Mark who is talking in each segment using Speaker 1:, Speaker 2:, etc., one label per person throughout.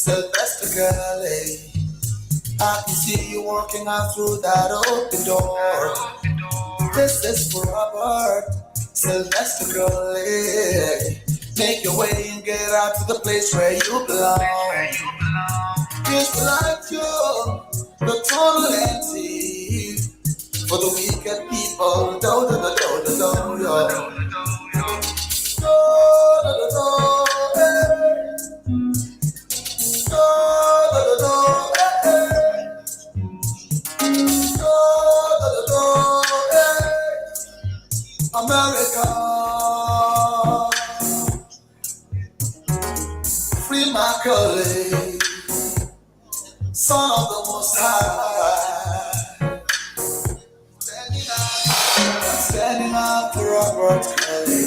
Speaker 1: Sylvester Galley. I can see you walking out through that open door. This is for Robert Sylvester Galley. Make your way and get out to the place where you belong. It's like you, the total empty for the wicked people. Do do do do do do yo. Do do do do, eh. Do do do do, eh, eh. Do do do do, eh. America, free my colleague. Son of the Most High, standing up for Robert Kelly.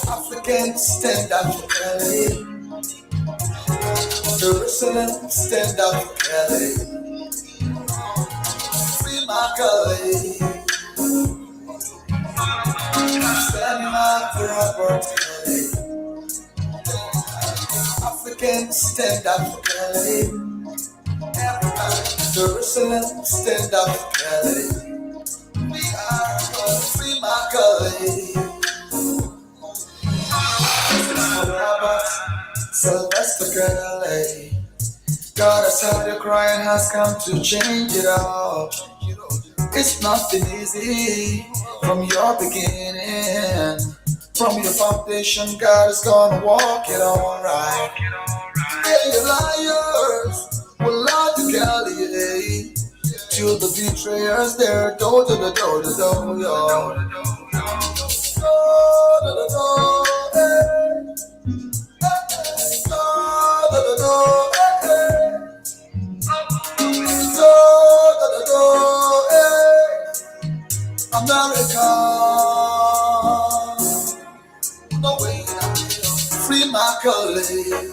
Speaker 1: African, stand up for Kelly. Jerusalem, stand up for Kelly. Free my Kelly. Standing up for Robert Kelly. African, stand up for Kelly. Jerusalem, stand up for Kelly. We are free my Kelly. Robert Sylvester Kelly. God has heard your cry and has come to change it all. It's nothing easy from your beginning. From your foundation, God is gonna walk it all right. Hey, you liars, will lie to Galilee. To the betrayers, there, do do do do do do yo. Do do do do, eh. Do do do do, eh. Do do do do, eh. America. No way, free my colleague,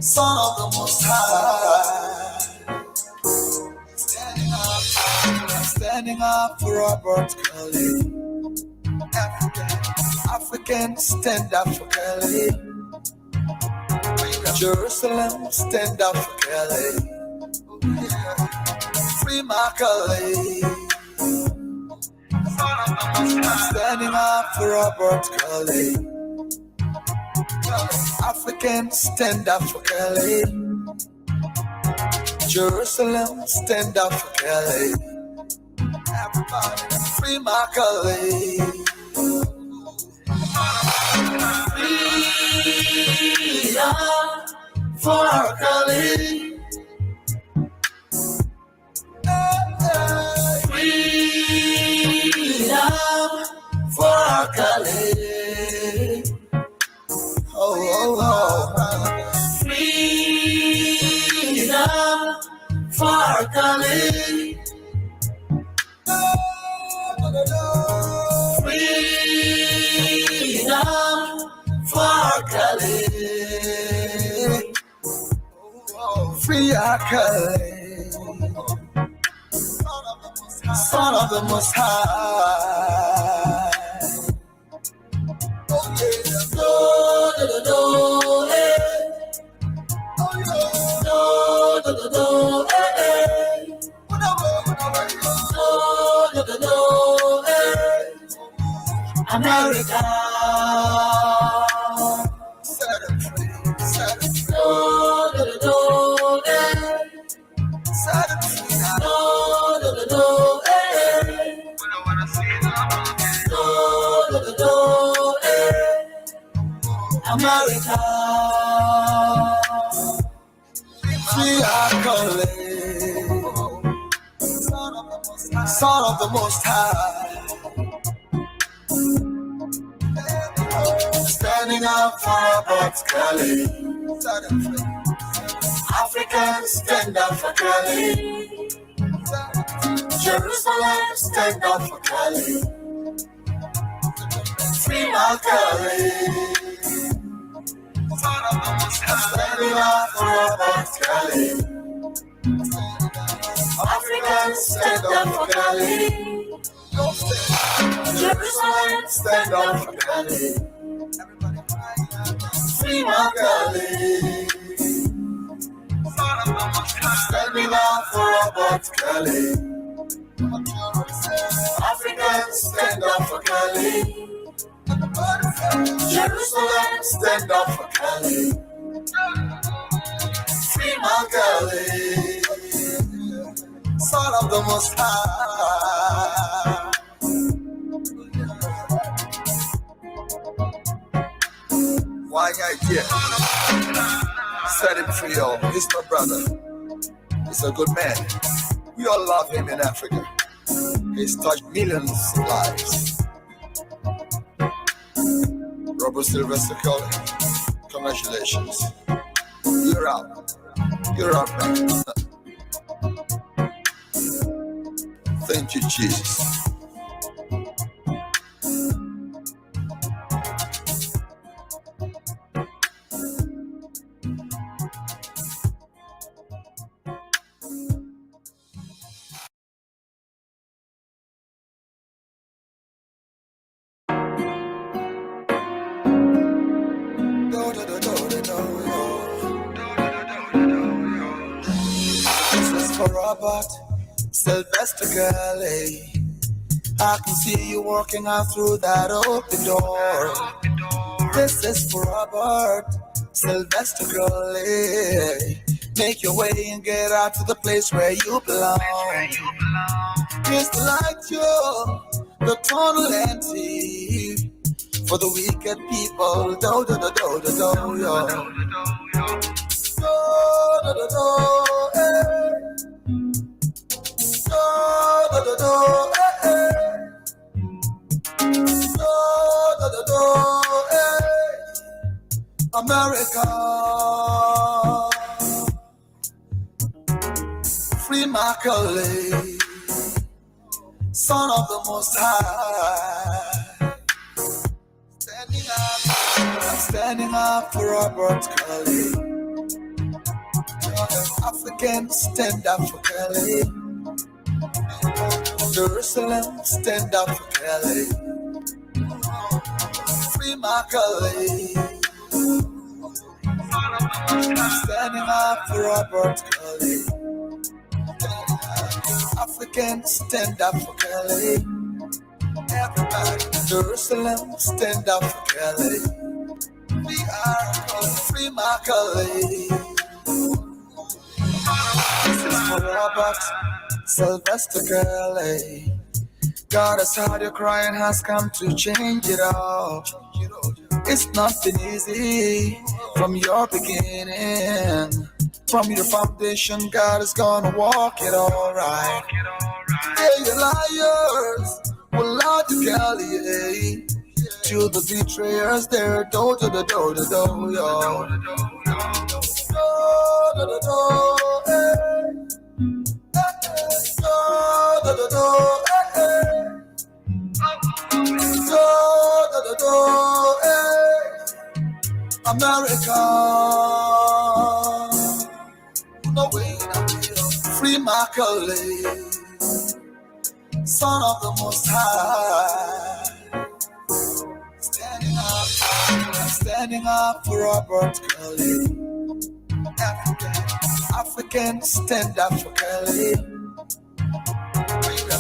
Speaker 1: son of the Most High. Standing up for Robert Kelly. African, stand up for Kelly. Jerusalem, stand up for Kelly. Free my colleague. Standing up for Robert Kelly. African, stand up for Kelly. Jerusalem, stand up for Kelly. Everybody, free my Kelly. Freedom for Kelly. Freedom for Kelly. Oh, oh, oh. Freedom for Kelly. Freedom for Kelly. Free our Kelly. Son of the Most High. Oh yeah, do do do do, eh. Oh yeah, do do do, eh, eh. Do do do, eh. America. Set it free, set it free. Do do do, eh. Set it free now. Do do do, eh. America, free our colleague, son of the Most High, standing up for Robert Kelly. Africans, stand up for Kelly. Jerusalem, stand up for Kelly. Free my Kelly. Standing up for Robert Kelly. Africans, stand up for Kelly. Jerusalem, stand up for Kelly. Free Free Macaulay. Standing up for Robert Kelly. Africans stand up for Kelly. Jerusalem stand up for Kelly. Free Macaulay, son of the Most High. Why I here? Set him free, all. He's my brother. He's a good man. We all love him in Africa. He's touched millions of lives. Robert Sylvester Kelly, congratulations. You're out. You're out, man. Thank you, Jesus. For Robert Sylvester Kelly, I can see you walking out through that open door. This is for Robert Sylvester Kelly. Make your way and get out to the place where you belong. Here's the light, yo, the tunnel empty for the wicked people. Do do do do do do yo. Do do do do. Hey. Do, do, do, eh, eh. Do, do, do, eh. America, Free Macaulay, son of the Most High. Standing up for Robert Kelly. Africans stand up for Kelly. Jerusalem, stand up for Kelly. Free Macaulay. Standing up for Robert Kelly. Africans, stand up for Kelly. Everybody, Jerusalem, stand up for Kelly. We are Free Macaulay. This is for Robert Sylvester Kelly. God has heard your cry and has come to change it all. It's not been easy from your beginning. From your foundation, God is gonna walk it all right. Hey, you liars, will Lord Kelly, to the betrayers there, do do do do do do yo. Do do do do, hey. Do do do, eh eh. Do do do, eh. America, no way, no way. Free Macaulay, son of the Most High. Standing up for Robert Kelly. African, stand up for Kelly.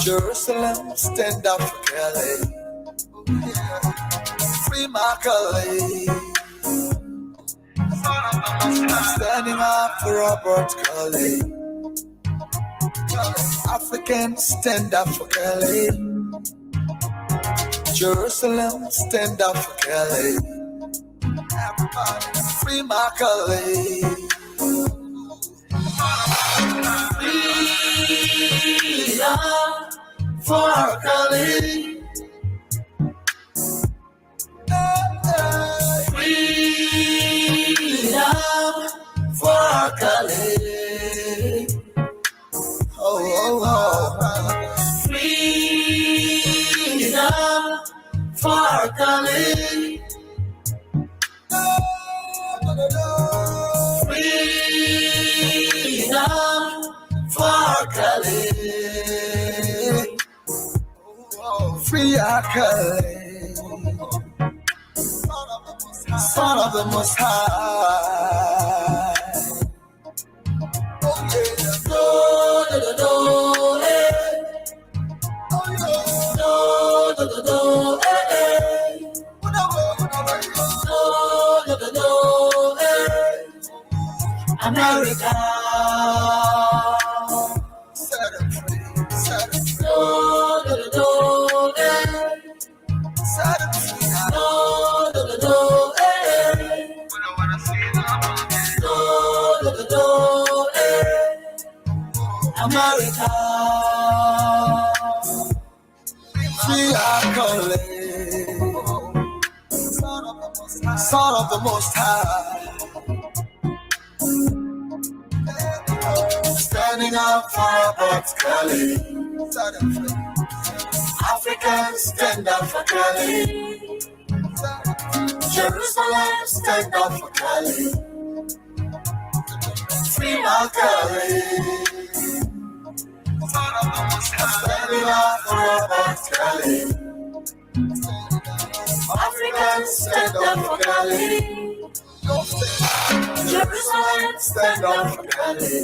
Speaker 1: Jerusalem, stand up for Kelly. Free Macaulay. Standing up for Robert Kelly. African, stand up for Kelly. Jerusalem, stand up for Kelly. Everybody, Free Macaulay. Freedom for Kelly. Freedom for Kelly. Oh, oh, oh. Freedom for Kelly. Freedom for Kelly. Free our Kelly. Son of the Most High. Oh yeah. Do, do, do, do, eh. Oh yeah. Do, do, do, do, eh, eh. Do, do, do, do, eh. America. Set it free. Set it free. Do, do, do, do, eh. Set it free. Do, do, do, do, eh. Do, do, do, do, eh. America. Free our calling. Son of the Most High. Standing up for Robert Kelly. Africans stand up for Kelly. Jerusalem stand up for Kelly. Free our Kelly. Standing up for Robert Kelly. Africans stand up for Kelly. Jerusalem stand up for Kelly.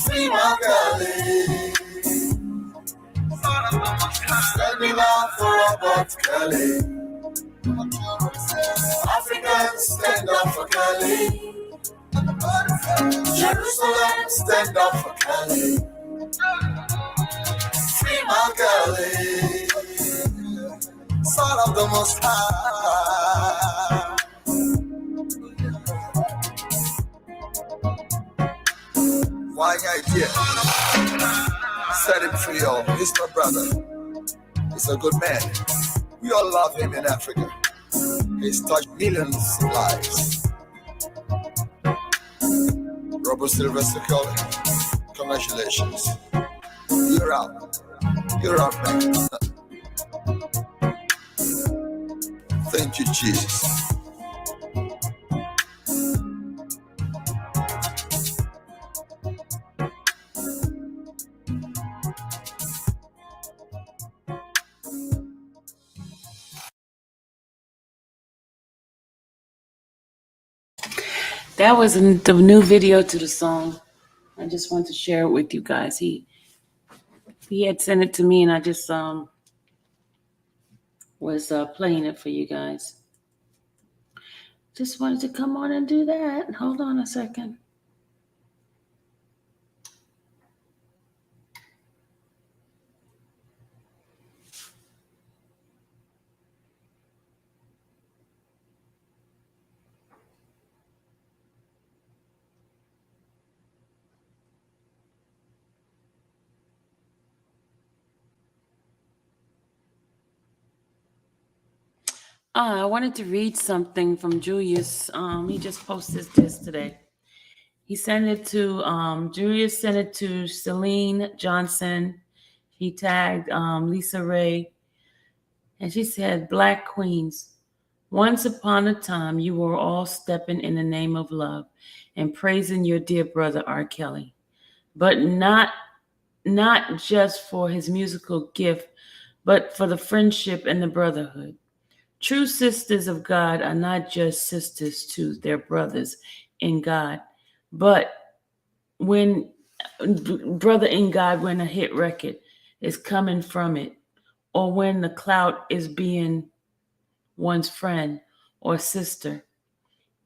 Speaker 1: Free my Kelly. Standing up for Robert Kelly. Africans stand up for Kelly. Jerusalem stand up for Kelly. Free my Kelly. Son of the Most High. Why idea? Set him free, all. He's my brother. He's a good man. We all love him in Africa. He's touched millions of lives. Robert Sylvester Kelly, congratulations. You're out. You're out, man. Thank you, Jesus.
Speaker 2: That was the new video to the song. I just wanted to share it with you guys. He had sent it to me, and I just was playing it for you guys. Just wanted to come on and do that. Hold on a second. I wanted to read something from Julius. He just posted this today. He sent it to Julius sent it to Celine Johnson. He tagged Lisa Ray, and she said, "Black Queens, once upon a time you were all stepping in the name of love and praising your dear brother R. Kelly, but not just for his musical gift, but for the friendship and the brotherhood. True sisters of God are not just sisters to their brothers in God, but when brother in God, when a hit record is coming from it, or when the clout is being one's friend or sister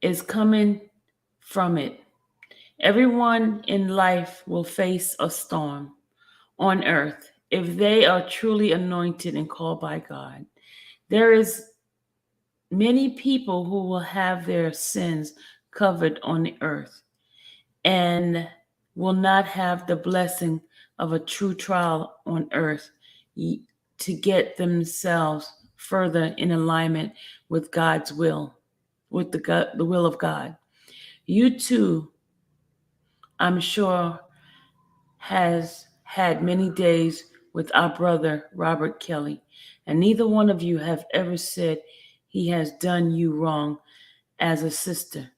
Speaker 2: is coming from it. Everyone in life will face a storm on earth if they are truly anointed and called by God. There is many people who will have their sins covered on the earth and will not have the blessing of a true trial on earth to get themselves further in alignment with God's will, with the will of God. You too, I'm sure, has had many days with our brother Robert Kelly, and neither one of you have ever said he has done you wrong as a sister.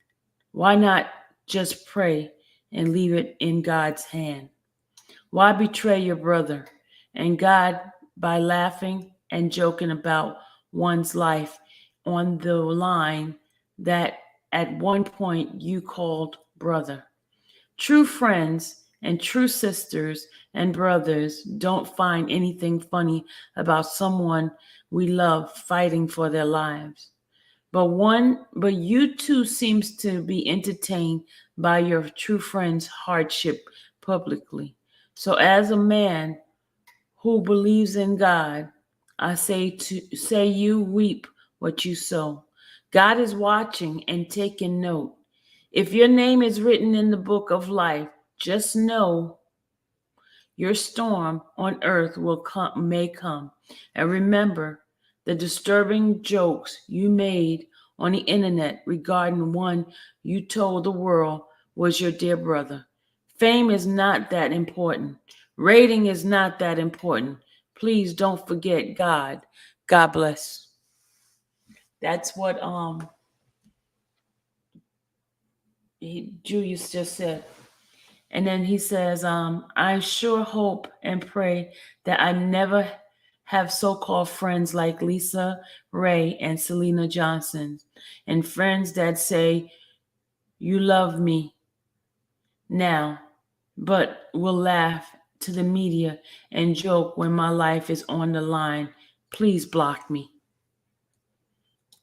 Speaker 2: Why not just pray and leave it in God's hand? Why betray your brother and God by laughing and joking about one's life on the line that at one point you called brother. True friends and true sisters and brothers don't find anything funny about someone we love fighting for their lives. But you too seems to be entertained by your true friend's hardship publicly. So as a man who believes in God, I say you reap what you sow. God is watching and taking note. If your name is written in the book of life, just know your storm on earth may come. And remember the disturbing jokes you made on the internet regarding one you told the world was your dear brother. Fame is not that important. Rating is not that important. Please don't forget God. God bless. That's what Julius just said. And then he says, I sure hope and pray that I never have so called friends like Lisa Ray and Selena Johnson, and friends that say, you love me now, but will laugh to the media and joke when my life is on the line. Please block me.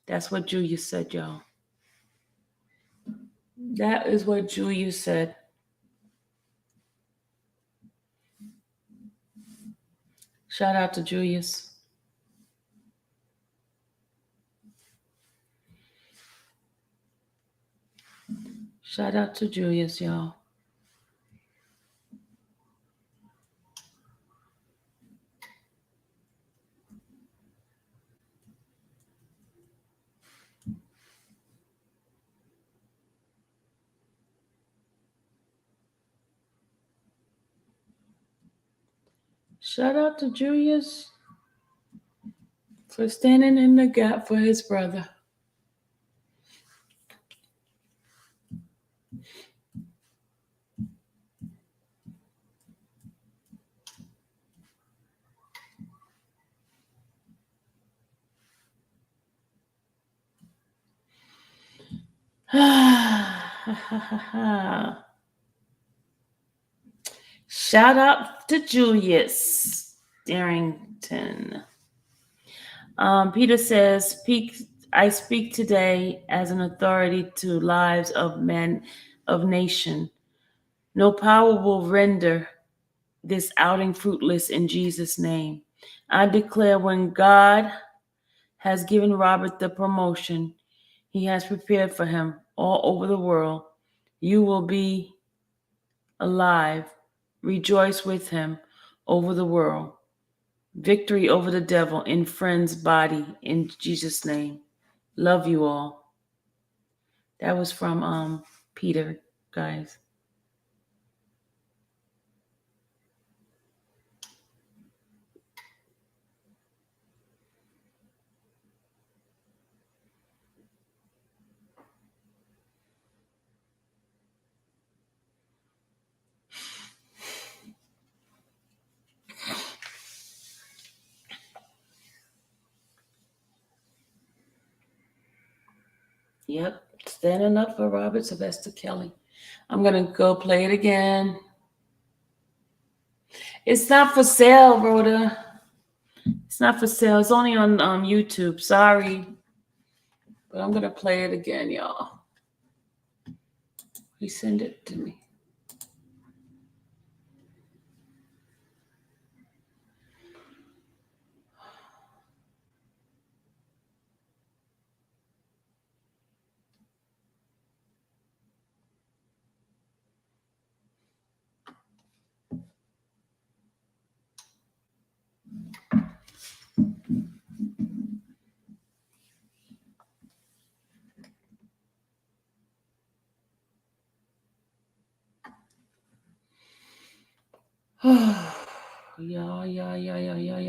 Speaker 2: That's what Julius said, y'all. That is what Julius said. Shout out to Julius. Shout out to Julius, y'all. Shout out to Julius for standing in the gap for his brother. Shout out to Julius Darrington. Peter says, I speak today as an authority to lives of men of nation. No power will render this outing fruitless in Jesus' name. I declare when God has given Robert the promotion he has prepared for him all over the world, you will be alive. Rejoice with him over the world. Victory over the devil in friend's body in Jesus' name. Love you all. That was from Peter, guys. Yep, standing up for Robert Sylvester Kelly. I'm going to go play it again. It's not for sale, Rhoda. It's not for sale. It's only on YouTube. Sorry. But I'm going to play it again, y'all. He sent it to me.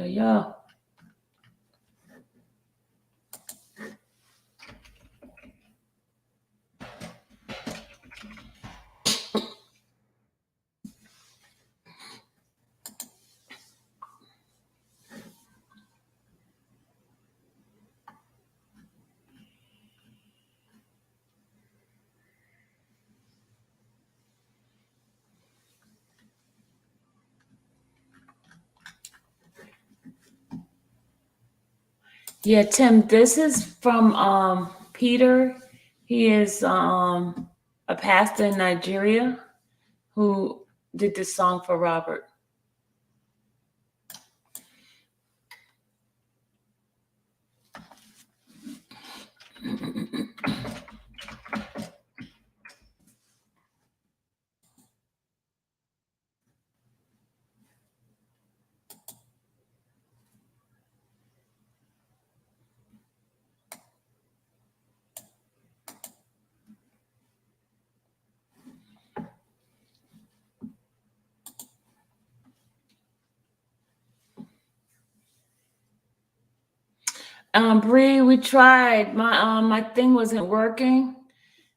Speaker 2: Yeah. Yeah, Tim, this is from Peter. He is a pastor in Nigeria who did this song for Robert. Bree, we tried. My thing wasn't working.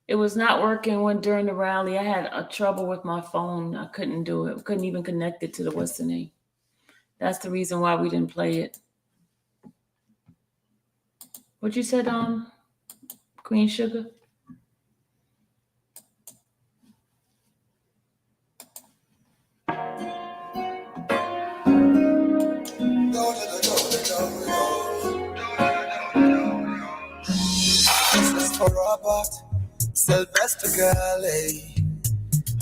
Speaker 2: It was not working when during the rally. I had a trouble with my phone. I couldn't do it. Couldn't even connect it to the what's the name. That's the reason why we didn't play it. What you said, Queen Sugar?
Speaker 1: This is for Robert Sylvester Galley.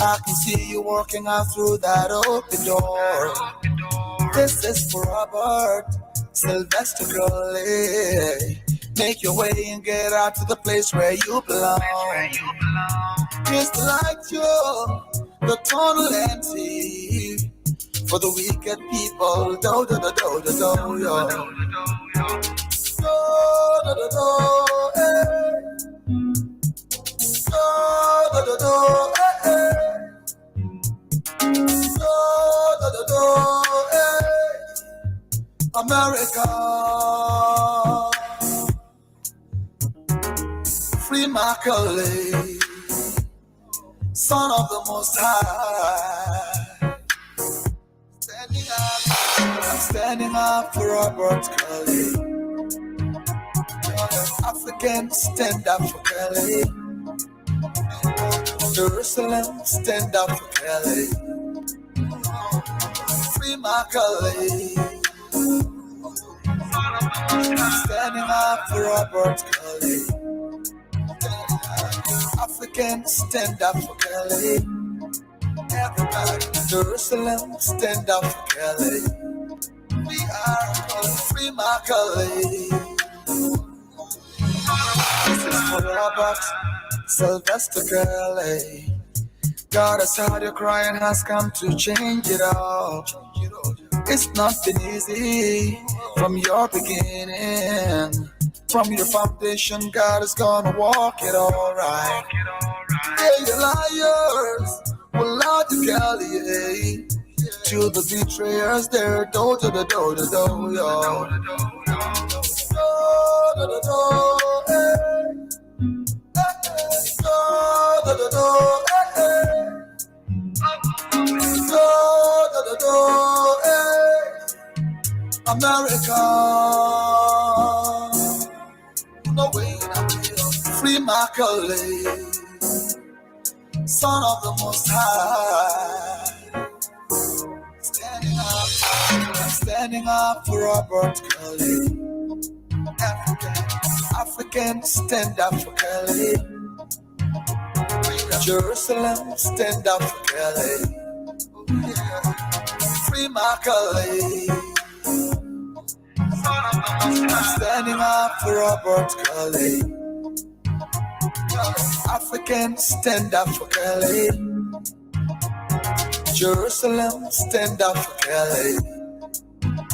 Speaker 1: I can see you walking out through that open door. This is for Robert Sylvester Galley. Make your way and get out to the place where you belong. Here's the light, yo, the tunnel empty. For the wicked people, do do do do do do yo. Do do do do, eh. Do do do do, eh eh. Do do do do, eh. America, free Macaulay, son of the Most High. I'm standing up for Robert Kelly. African, stand up for Kelly. Jerusalem, stand up for Kelly. Free Macaulay. Standing up for Robert Kelly. African, stand up for Kelly. Everybody, Jerusalem, stand up for Kelly. We are free Macaulay. This is for Robert Sylvester Kelly. God has heard your cry and has come to change it all. It's not been easy from your beginning. From your foundation, God is gonna walk it all right. Yeah, you liars. Well, out to Galilee, to the betrayers there, do do do do do do yo. Do do do do, eh. Do do do do, eh. Do do do do, eh. America, no way, free Macaulay, son of the Most High. Standing up for Robert Kelly. African, stand up for Kelly. Jerusalem, stand up for Kelly. Free Macaulay. Standing up for Robert Kelly. African, stand up for Kelly. Jerusalem, stand up for Kelly.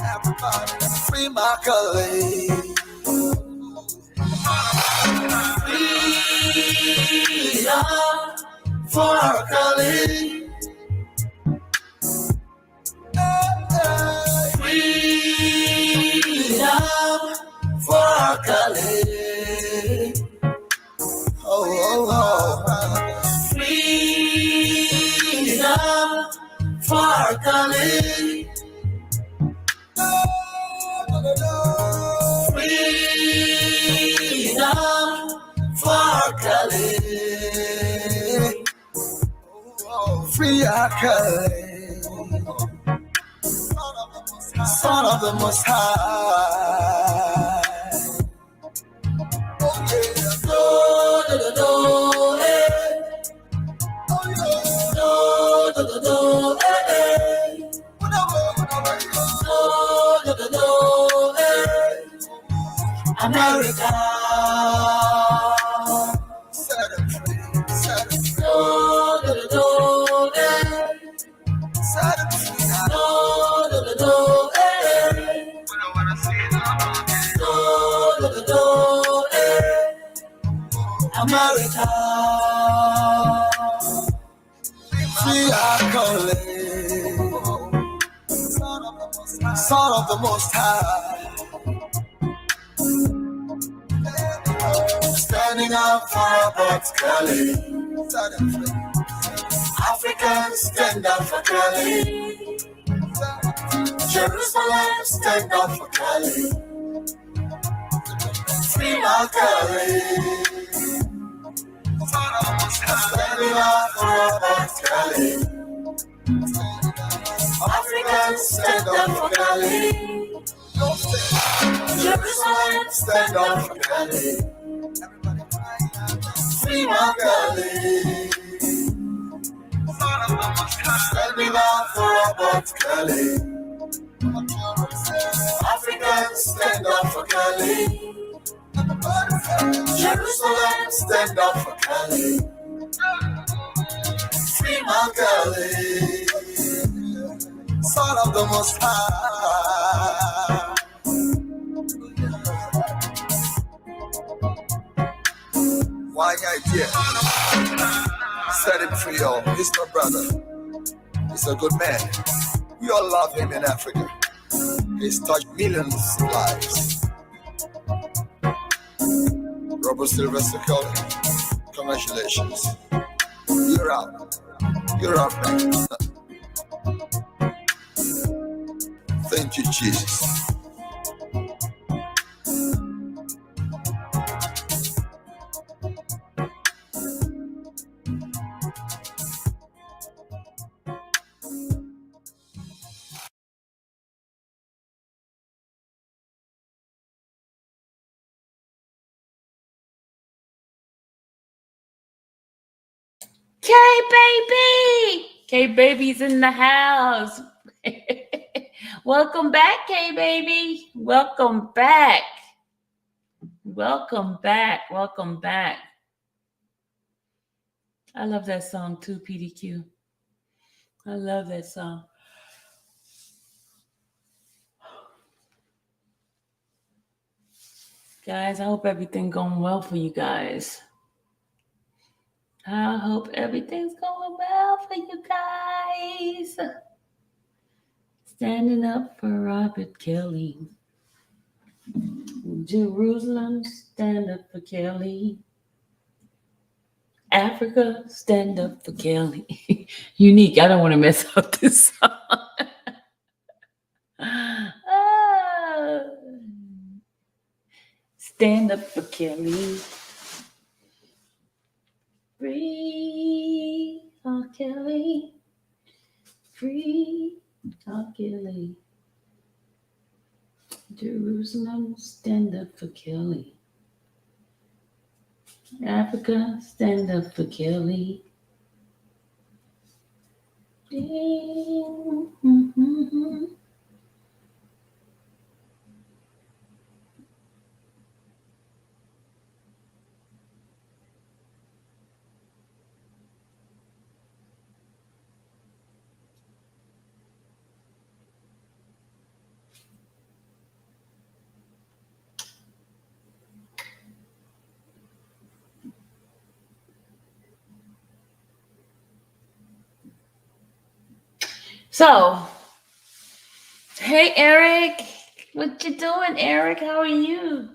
Speaker 1: Everybody, free Macaulay. Freedom for our Kelly. Freedom for our Kelly. Oh, oh, oh. Freedom for our Kelly. Freedom for Kelly. Free our Kelly. Son of the Most High. America. Set them free, set them free. No, no, no, no, eh. Set them free now. No, no, no, no, eh. We don't wanna see no more. No, no, no, no, eh. America. Free our calling. Son of the Most High. Standing up for about Cali. Africans stand up for Cali. Jerusalem stand up for Cali. Free my Cali. Standing up for about Cali. Africans stand up for Cali. Jerusalem stand up for Cali. Free my Cali. Standing up for about Cali. Africans stand up for Cali. Jerusalem stand up for Cali. Free my Cali. Son of the Most High. Why idea? Set him free, y'all. He's my brother. He's a good man. We all love him in Africa. He's touched millions of lives. Robert Sylvester Kelly, congratulations. You're out. You're out, man. Thank you, Jesus.
Speaker 2: K-Baby! K-Baby's in the house. Welcome back, K-Baby. Welcome back. Welcome back. Welcome back. I love that song too, PDQ. I love that song. Guys, I hope everything going well for you guys. I hope everything's going well for you guys. Standing up for Robert Kelly. Jerusalem, stand up for Kelly. Africa, stand up for Kelly. Unique. I don't want to mess up this song. Stand up for Kelly. Free R. Kelly. Free R. Kelly. Jerusalem, stand up for Kelly. Africa, stand up for Kelly. Mm-hmm. So, hey Eric, what you doing, Eric? How are you?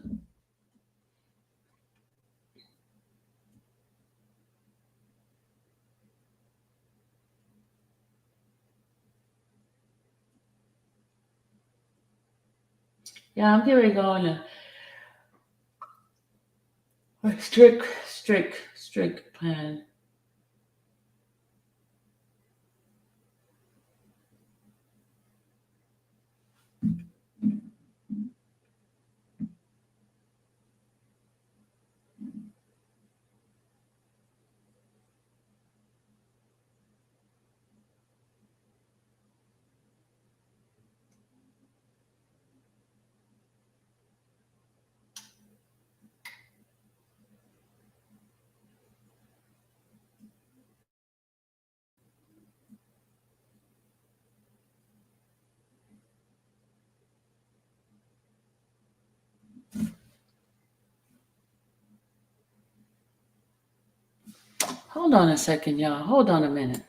Speaker 2: Yeah, I'm getting ready to go on a strict plan. Hold on a second, y'all. Hold on a minute.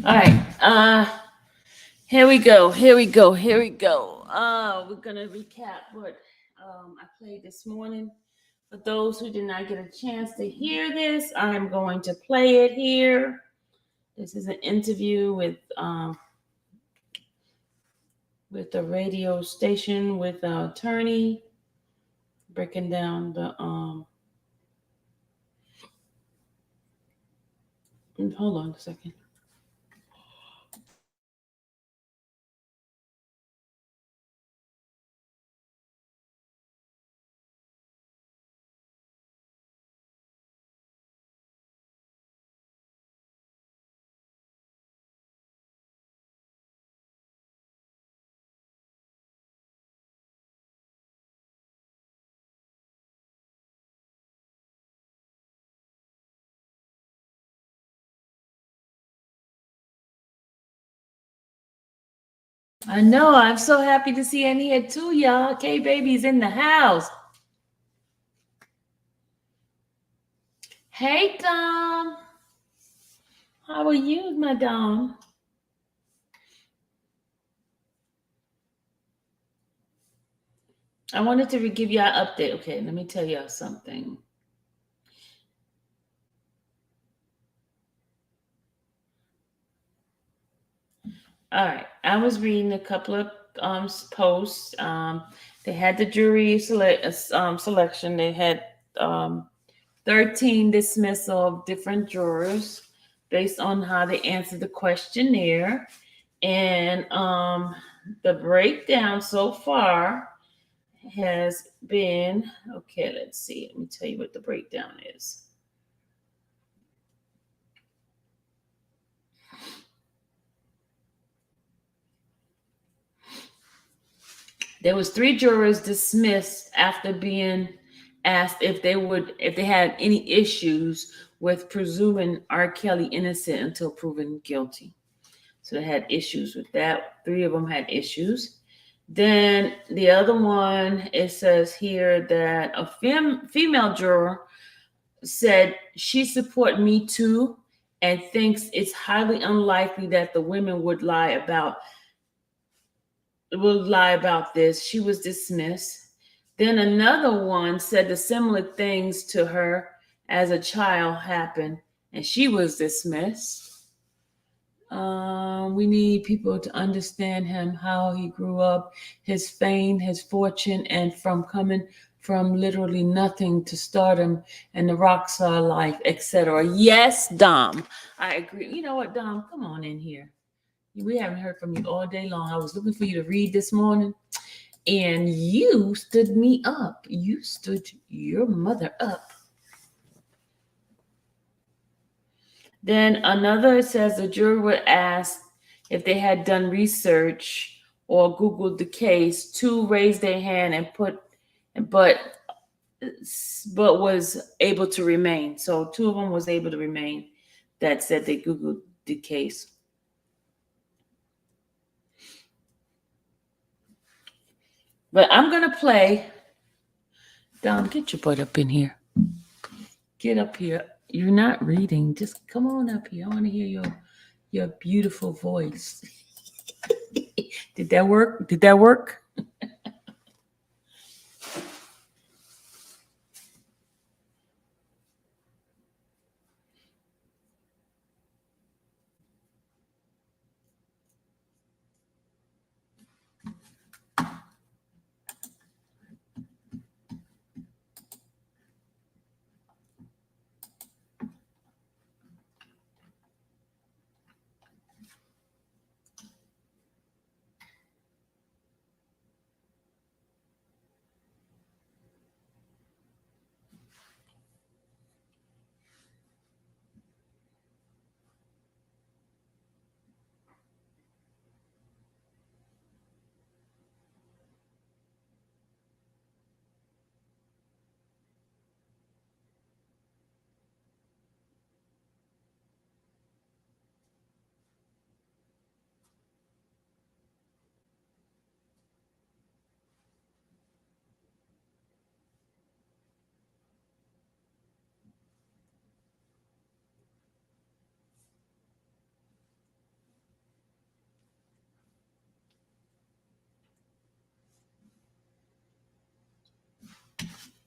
Speaker 2: All right. Here we go. Here we go. Here we go. We're gonna recap what I played this morning. For those who did not get a chance to hear this, I'm going to play it here. This is an interview with the radio station with an attorney breaking down the hold on a second. I know. I'm so happy to see Annie here too, y'all. K Baby's in the house. Hey, Dom. How are you, Madame? I wanted to give y'all an update. Okay, let me tell y'all something. All right, I was reading a couple of posts. They had the jury selection. They had 13 dismissal of different jurors based on how they answered the questionnaire, and the breakdown so far has been okay. Let's see. Let me tell you what the breakdown is. There was 3 jurors dismissed after being asked if they had any issues with presuming R. Kelly innocent until proven guilty. So they had issues with that. 3 of them had issues. Then the other one, it says here that a female juror said she support Me Too and thinks it's highly unlikely that the women would lie about this. She was dismissed. Then another one said the similar things to her as a child happened, and she was dismissed. We need people to understand him, how he grew up, his fame, his fortune, and from coming from literally nothing to stardom and the rock star life, etc. Yes, Dom, I agree. You know what, Dom? Come on in here. We haven't heard from you all day long. I was looking for you to read this morning, and you stood me up. You stood your mother up. Then another says the jury would ask if they had done research or Googled the case. 2 raised their hand and but was able to remain. So 2 of them was able to remain that said they Googled the case. But I'm going to play. Dom, get your butt up in here. Get up here. You're not reading. Just come on up here. I want to hear your beautiful voice. Did that work? Did that work?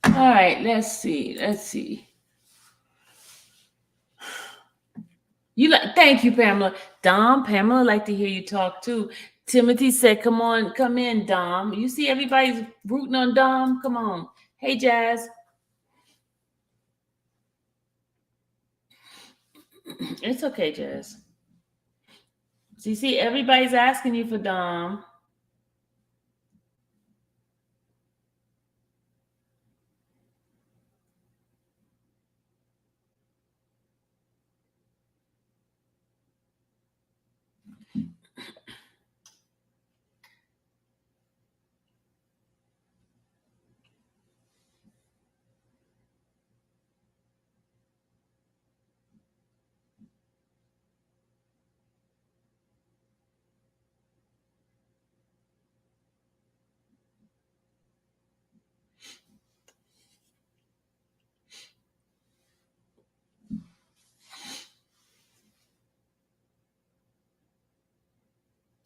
Speaker 2: All right, let's see. Let's see. Thank you, Pamela. Dom, Pamela like to hear you talk too. Timothy said, come on, come in, Dom. You see everybody's rooting on Dom? Come on. Hey, Jazz. It's okay, Jazz. So you see everybody's asking you for Dom.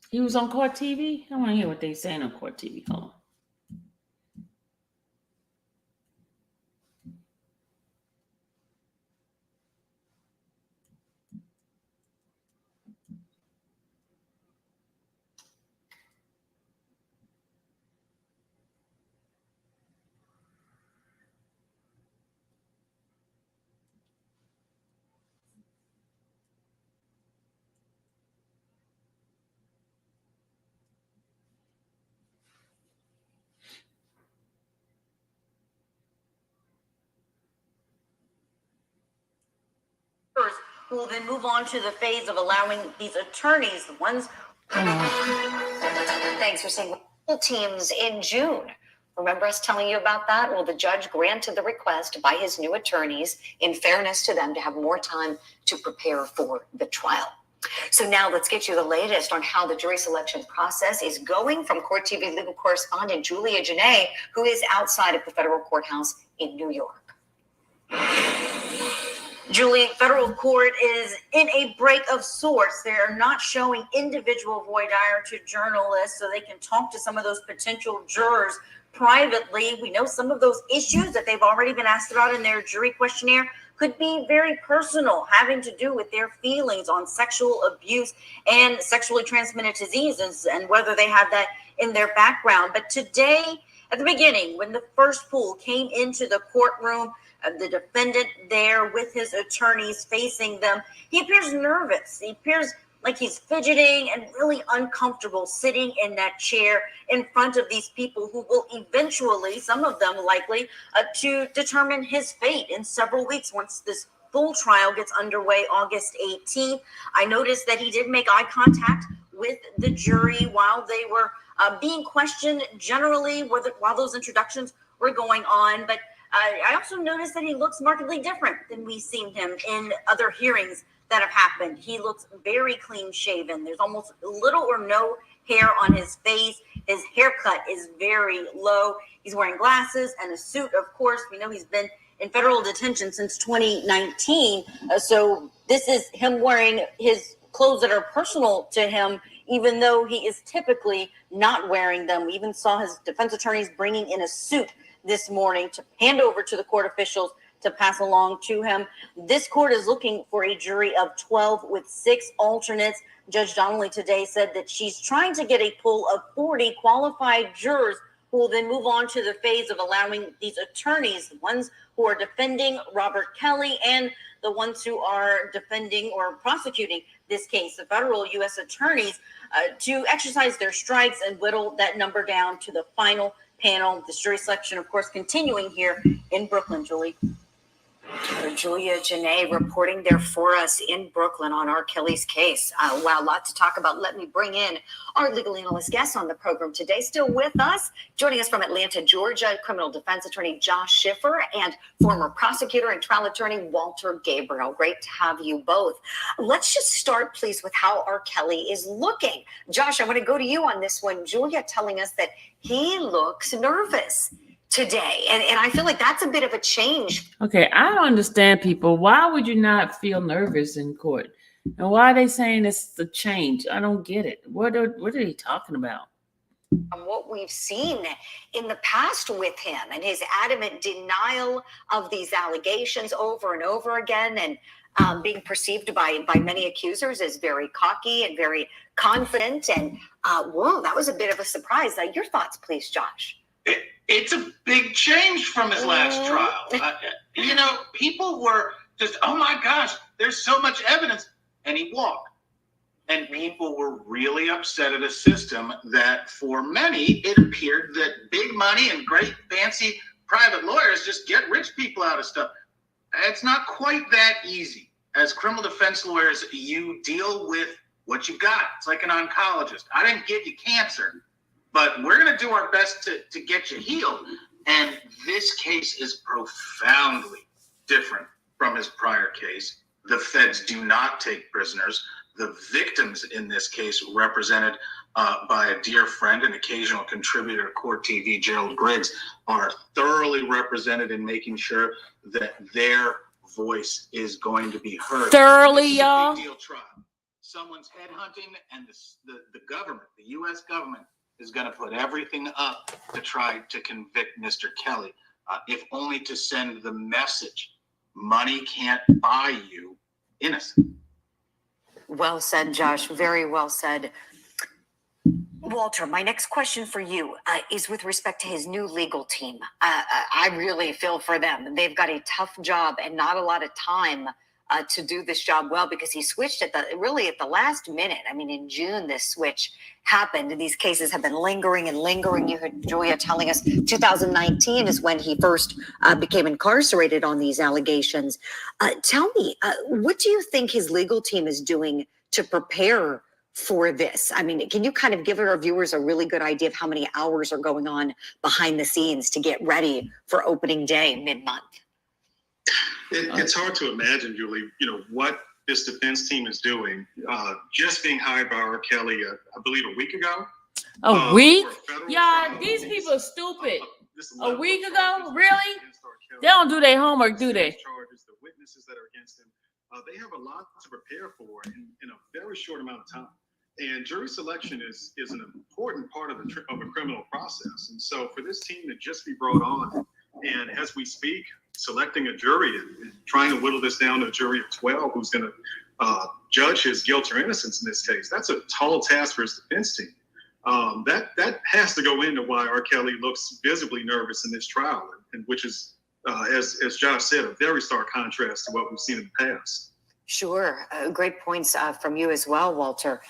Speaker 2: He was on Court TV. I want to hear what they saying on Court TV. Hold on.
Speaker 3: Who will then move on to the phase of allowing these attorneys, the ones. Thanks for saying teams in June. Remember us telling you about that? Well, the judge granted the request by his new attorneys, in fairness to them, to have more time to prepare for the trial. So now let's get you the latest on how the jury selection process is going from Court TV legal correspondent Julia Janae, who is outside of the federal courthouse in New York. Julie, federal court is in a break of sorts. They're not showing individual voir dire to journalists so they can talk to some of those potential jurors privately. We know some of those issues that they've already been asked about in their jury questionnaire could be very personal, having to do with their feelings on sexual abuse and sexually transmitted diseases and whether they have that in their background. But today, at the beginning, when the first pool came into the courtroom, the defendant there with his attorneys facing them, he appears nervous. He appears like he's fidgeting and really uncomfortable sitting in that chair in front of these people who will eventually, some of them likely, to determine his fate in several weeks once this full trial gets underway August 18th. I noticed that he did make eye contact with the jury while they were being questioned generally while those introductions were going on. But I also noticed that he looks markedly different than we've seen him in other hearings that have happened. He looks very clean shaven. There's almost little or no hair on his face. His haircut is very low. He's wearing glasses and a suit. Of course, we know he's been in federal detention since 2019. So this is him wearing his clothes that are personal to him, even though he is typically not wearing them. We even saw his defense attorneys bringing in a suit this morning to hand over to the court officials to pass along to him. This court is looking for a jury of 12 with 6 alternates. Judge Donnelly today said that she's trying to get a pool of 40 qualified jurors who will then move on to the phase of allowing these attorneys, the ones who are defending Robert Kelly and the ones who are defending or prosecuting this case, the federal U.S. attorneys, to exercise their strikes and whittle that number down to the final panel. This jury selection, of course, continuing here in Brooklyn, Julie.
Speaker 4: Julia Janae reporting there for us in Brooklyn on R. Kelly's case. Wow, a lot to talk about. Let me bring in our legal analyst guest on the program today. Still with us, joining us from Atlanta, Georgia, criminal defense attorney Josh Schiffer and former prosecutor and trial attorney Walter Gabriel. Great to have you both. Let's just start, please, with how R. Kelly is looking. Josh, I want to go to you on this one. Julia telling us that he looks nervous today. And I feel like that's a bit of a change.
Speaker 2: Okay, I don't understand people. Why would you not feel nervous in court? And why are they saying it's the change? I don't get it. What are they talking about?
Speaker 4: What we've seen in the past with him and his adamant denial of these allegations over and over again, and being perceived by many accusers as very cocky and very confident. And whoa, that was a bit of a surprise. Your thoughts, please, Josh.
Speaker 5: It's a big change from his last trial. People were just, oh my gosh, there's so much evidence. And he walked. And people were really upset at a system that for many, it appeared that big money and great fancy private lawyers just get rich people out of stuff. It's not quite that easy. As criminal defense lawyers, you deal with what you got. It's like an oncologist. I didn't give you cancer, but we're going to do our best to get you healed. And this case is profoundly different from his prior case. The feds do not take prisoners. The victims in this case, represented by a dear friend and occasional contributor to Court TV, Gerald Griggs, are thoroughly represented in making sure that their voice is going to be heard.
Speaker 2: Thoroughly,
Speaker 5: This is
Speaker 2: y'all.
Speaker 5: a big deal trial. Someone's headhunting, and the government, the U.S. government, is going to put everything up to try to convict Mr. Kelly, if only to send the message: money can't buy you innocent.
Speaker 4: Well said, Josh. Very well said. Walter, my next question for you is with respect to his new legal team. I really feel for them. They've got a tough job and not a lot of time to do this job well, because he switched at the last minute. I mean, in June, this switch happened, and these cases have been lingering and lingering. You heard Julia telling us 2019 is when he first became incarcerated on these allegations. Tell me, what do you think his legal team is doing to prepare for this? I mean, can you kind of give our viewers a really good idea of how many hours are going on behind the scenes to get ready for opening day mid-month?
Speaker 6: It's hard to imagine, Julie, what this defense team is doing. Just being hired by R. Kelly, I believe a week ago.
Speaker 2: A week?
Speaker 6: federal
Speaker 2: Y'all,
Speaker 6: trial.
Speaker 2: these people are stupid.
Speaker 6: This
Speaker 2: A
Speaker 6: level
Speaker 2: week
Speaker 6: of
Speaker 2: ago?
Speaker 6: charges
Speaker 2: Really?
Speaker 6: against R. Kelly,
Speaker 2: They don't do their homework, do they?
Speaker 6: Charges, the witnesses that are against him, they have a lot to prepare for in a very short amount of time. And jury selection is an important part of a criminal process. And so for this team to just be brought on, and as we speak, selecting a jury and trying to whittle this down to a jury of 12 who's going to judge his guilt or innocence in this case, that's a tall task for his defense team. That has to go into why R. Kelly looks visibly nervous in this trial, and which is, as Josh said, a very stark contrast to what we've seen in the past.
Speaker 4: Sure. Great points from you as well, Walter.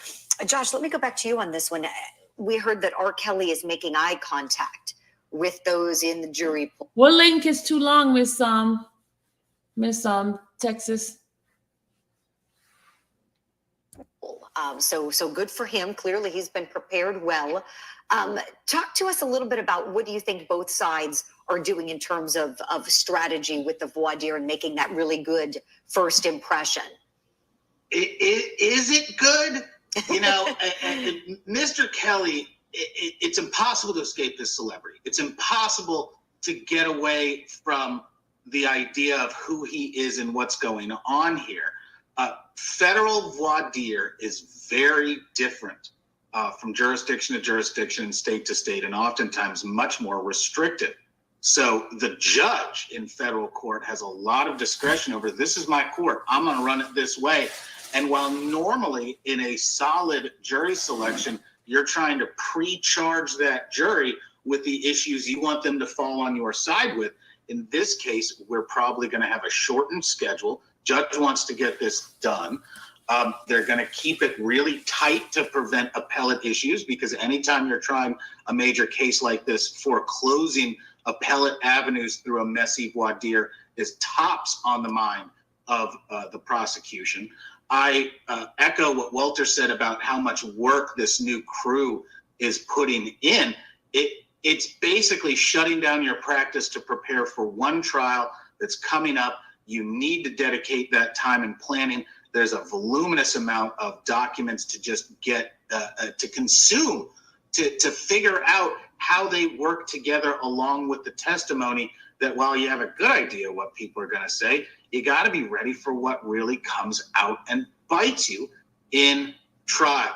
Speaker 4: Josh, let me go back to you on this one. We heard that R. Kelly is making eye contact with those in the jury pool.
Speaker 2: What link is too long, Miss Texas?
Speaker 4: So good for him. Clearly, he's been prepared well. Talk to us a little bit about what do you think both sides are doing in terms of strategy with the voir dire and making that really good first impression.
Speaker 5: Is it good? You know, Mr. Kelly, it's impossible to escape this celebrity. It's impossible to get away from the idea of who he is and what's going on here. Federal voir dire is very different from jurisdiction to jurisdiction and state to state, and oftentimes much more restricted. So the judge in federal court has a lot of discretion over, this is my court, I'm going to run it this way. And while normally in a solid jury selection, you're trying to pre-charge that jury with the issues you want them to fall on your side with, in this case, we're probably going to have a shortened schedule. Judge wants to get this done. They're going to keep it really tight to prevent appellate issues, because anytime you're trying a major case like this, foreclosing appellate avenues through a messy voir dire is tops on the mind of the prosecution. I echo what Walter said about how much work this new crew is putting in. It's basically shutting down your practice to prepare for one trial that's coming up. You need to dedicate that time and planning. There's a voluminous amount of documents to just get to consume, to figure out how they work together along with the testimony, that while you have a good idea what people are going to say, you got to be ready for what really comes out and bites you in trial.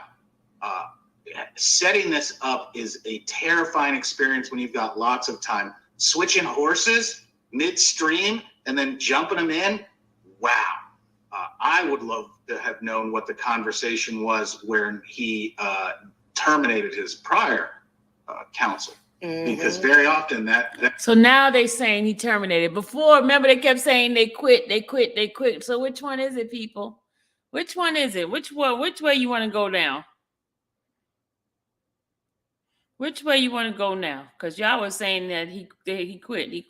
Speaker 5: Setting this up is a terrifying experience when you've got lots of time. Switching horses midstream and then jumping them in, wow. I would love to have known what the conversation was when he terminated his prior counsel. Because very often that.
Speaker 2: So now they're saying he terminated. Before, remember, they kept saying they quit. So which one is it, people? Which one is it? Which way you want to go now? Which way you want to go now? Because y'all was saying that he quit. They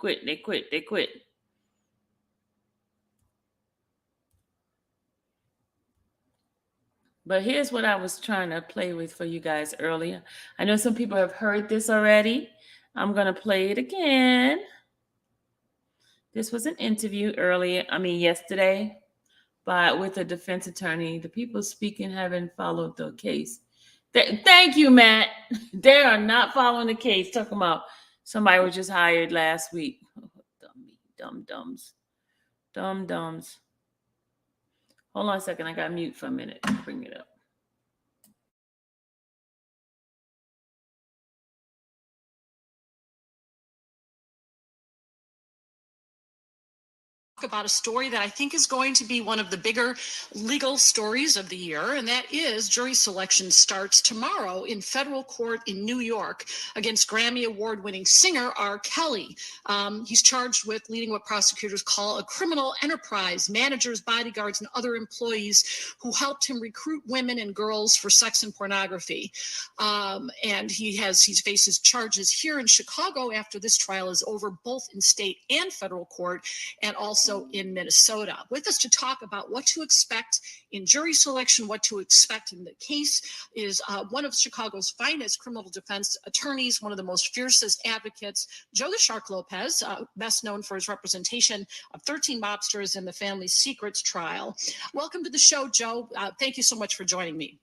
Speaker 2: quit. But here's what I was trying to play with for you guys earlier. I know some people have heard this already. I'm going to play it again. This was an interview yesterday, with a defense attorney. The people speaking haven't followed the case. Thank you, Matt. They are not following the case. Talking about somebody was just hired last week. Dumb-dumbs. Hold on a second. I got mute for a minute. Bring it up.
Speaker 7: About a story that I think is going to be one of the bigger legal stories of the year, and that is jury selection starts tomorrow in federal court in New York against Grammy Award-winning singer R. Kelly. He's charged with leading what prosecutors call a criminal enterprise, managers, bodyguards, and other employees who helped him recruit women and girls for sex and pornography. And he faces charges here in Chicago after this trial is over, both in state and federal court, and also in Minnesota. With us to talk about what to expect in jury selection, what to expect in the case, is one of Chicago's finest criminal defense attorneys, one of the most fiercest advocates, Joe the Shark Lopez, best known for his representation of 13 mobsters in the Family Secrets trial. Welcome to the show, Joe. Thank you so much for joining me.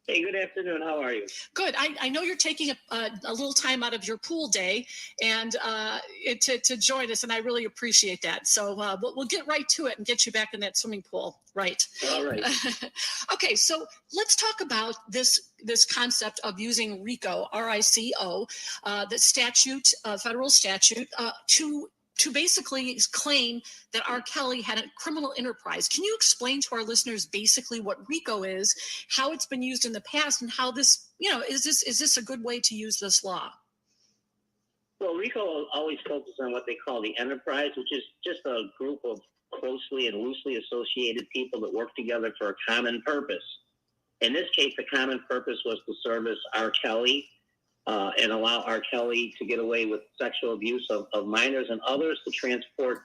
Speaker 8: Hey, good afternoon. How are you?
Speaker 7: Good. I know you're taking a little time out of your pool day and to join us, and I really appreciate that. So we'll get right to it and get you back in that swimming pool. Right.
Speaker 8: All right.
Speaker 7: Okay, so let's talk about this concept of using RICO, R-I-C-O, the statute, federal statute, to basically claim that R. Kelly had a criminal enterprise. Can you explain to our listeners basically what RICO is, how it's been used in the past, and how this, is this a good way to use this law?
Speaker 8: Well, RICO always focuses on what they call the enterprise, which is just a group of closely and loosely associated people that work together for a common purpose. In this case, the common purpose was to service R. Kelly, and allow R. Kelly to get away with sexual abuse of minors and others, to transport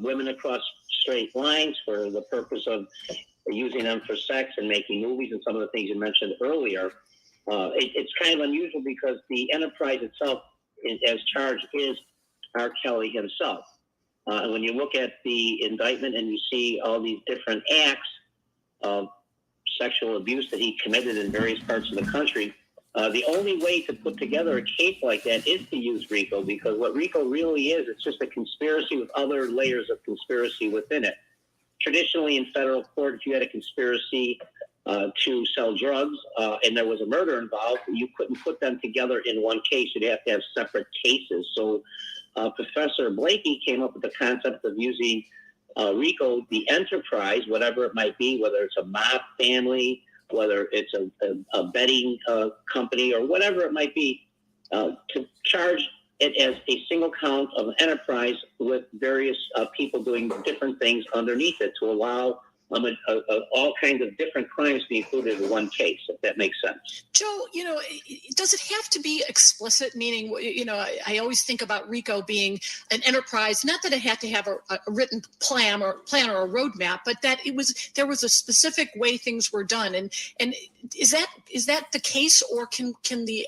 Speaker 8: women across straight lines for the purpose of using them for sex and making movies and some of the things you mentioned earlier. It's kind of unusual because the enterprise itself, as charged, is R. Kelly himself. And when you look at the indictment and you see all these different acts of sexual abuse that he committed in various parts of the country, the only way to put together a case like that is to use RICO, because what RICO really is, it's just a conspiracy with other layers of conspiracy within it. Traditionally in federal court, if you had a conspiracy to sell drugs and there was a murder involved, you couldn't put them together in one case. You'd have to have separate cases. So Professor Blakey came up with the concept of using RICO, the enterprise, whatever it might be, whether it's a mob family, whether it's a betting company, or whatever it might be, to charge it as a single count of an enterprise with various people doing different things underneath it, to allow all kinds of different crimes to be included in one case, if that makes sense.
Speaker 7: Joe, does it have to be explicit? Meaning, I always think about RICO being an enterprise, not that it had to have a written plan or a roadmap, but that there was a specific way things were done. And is that the case, or can the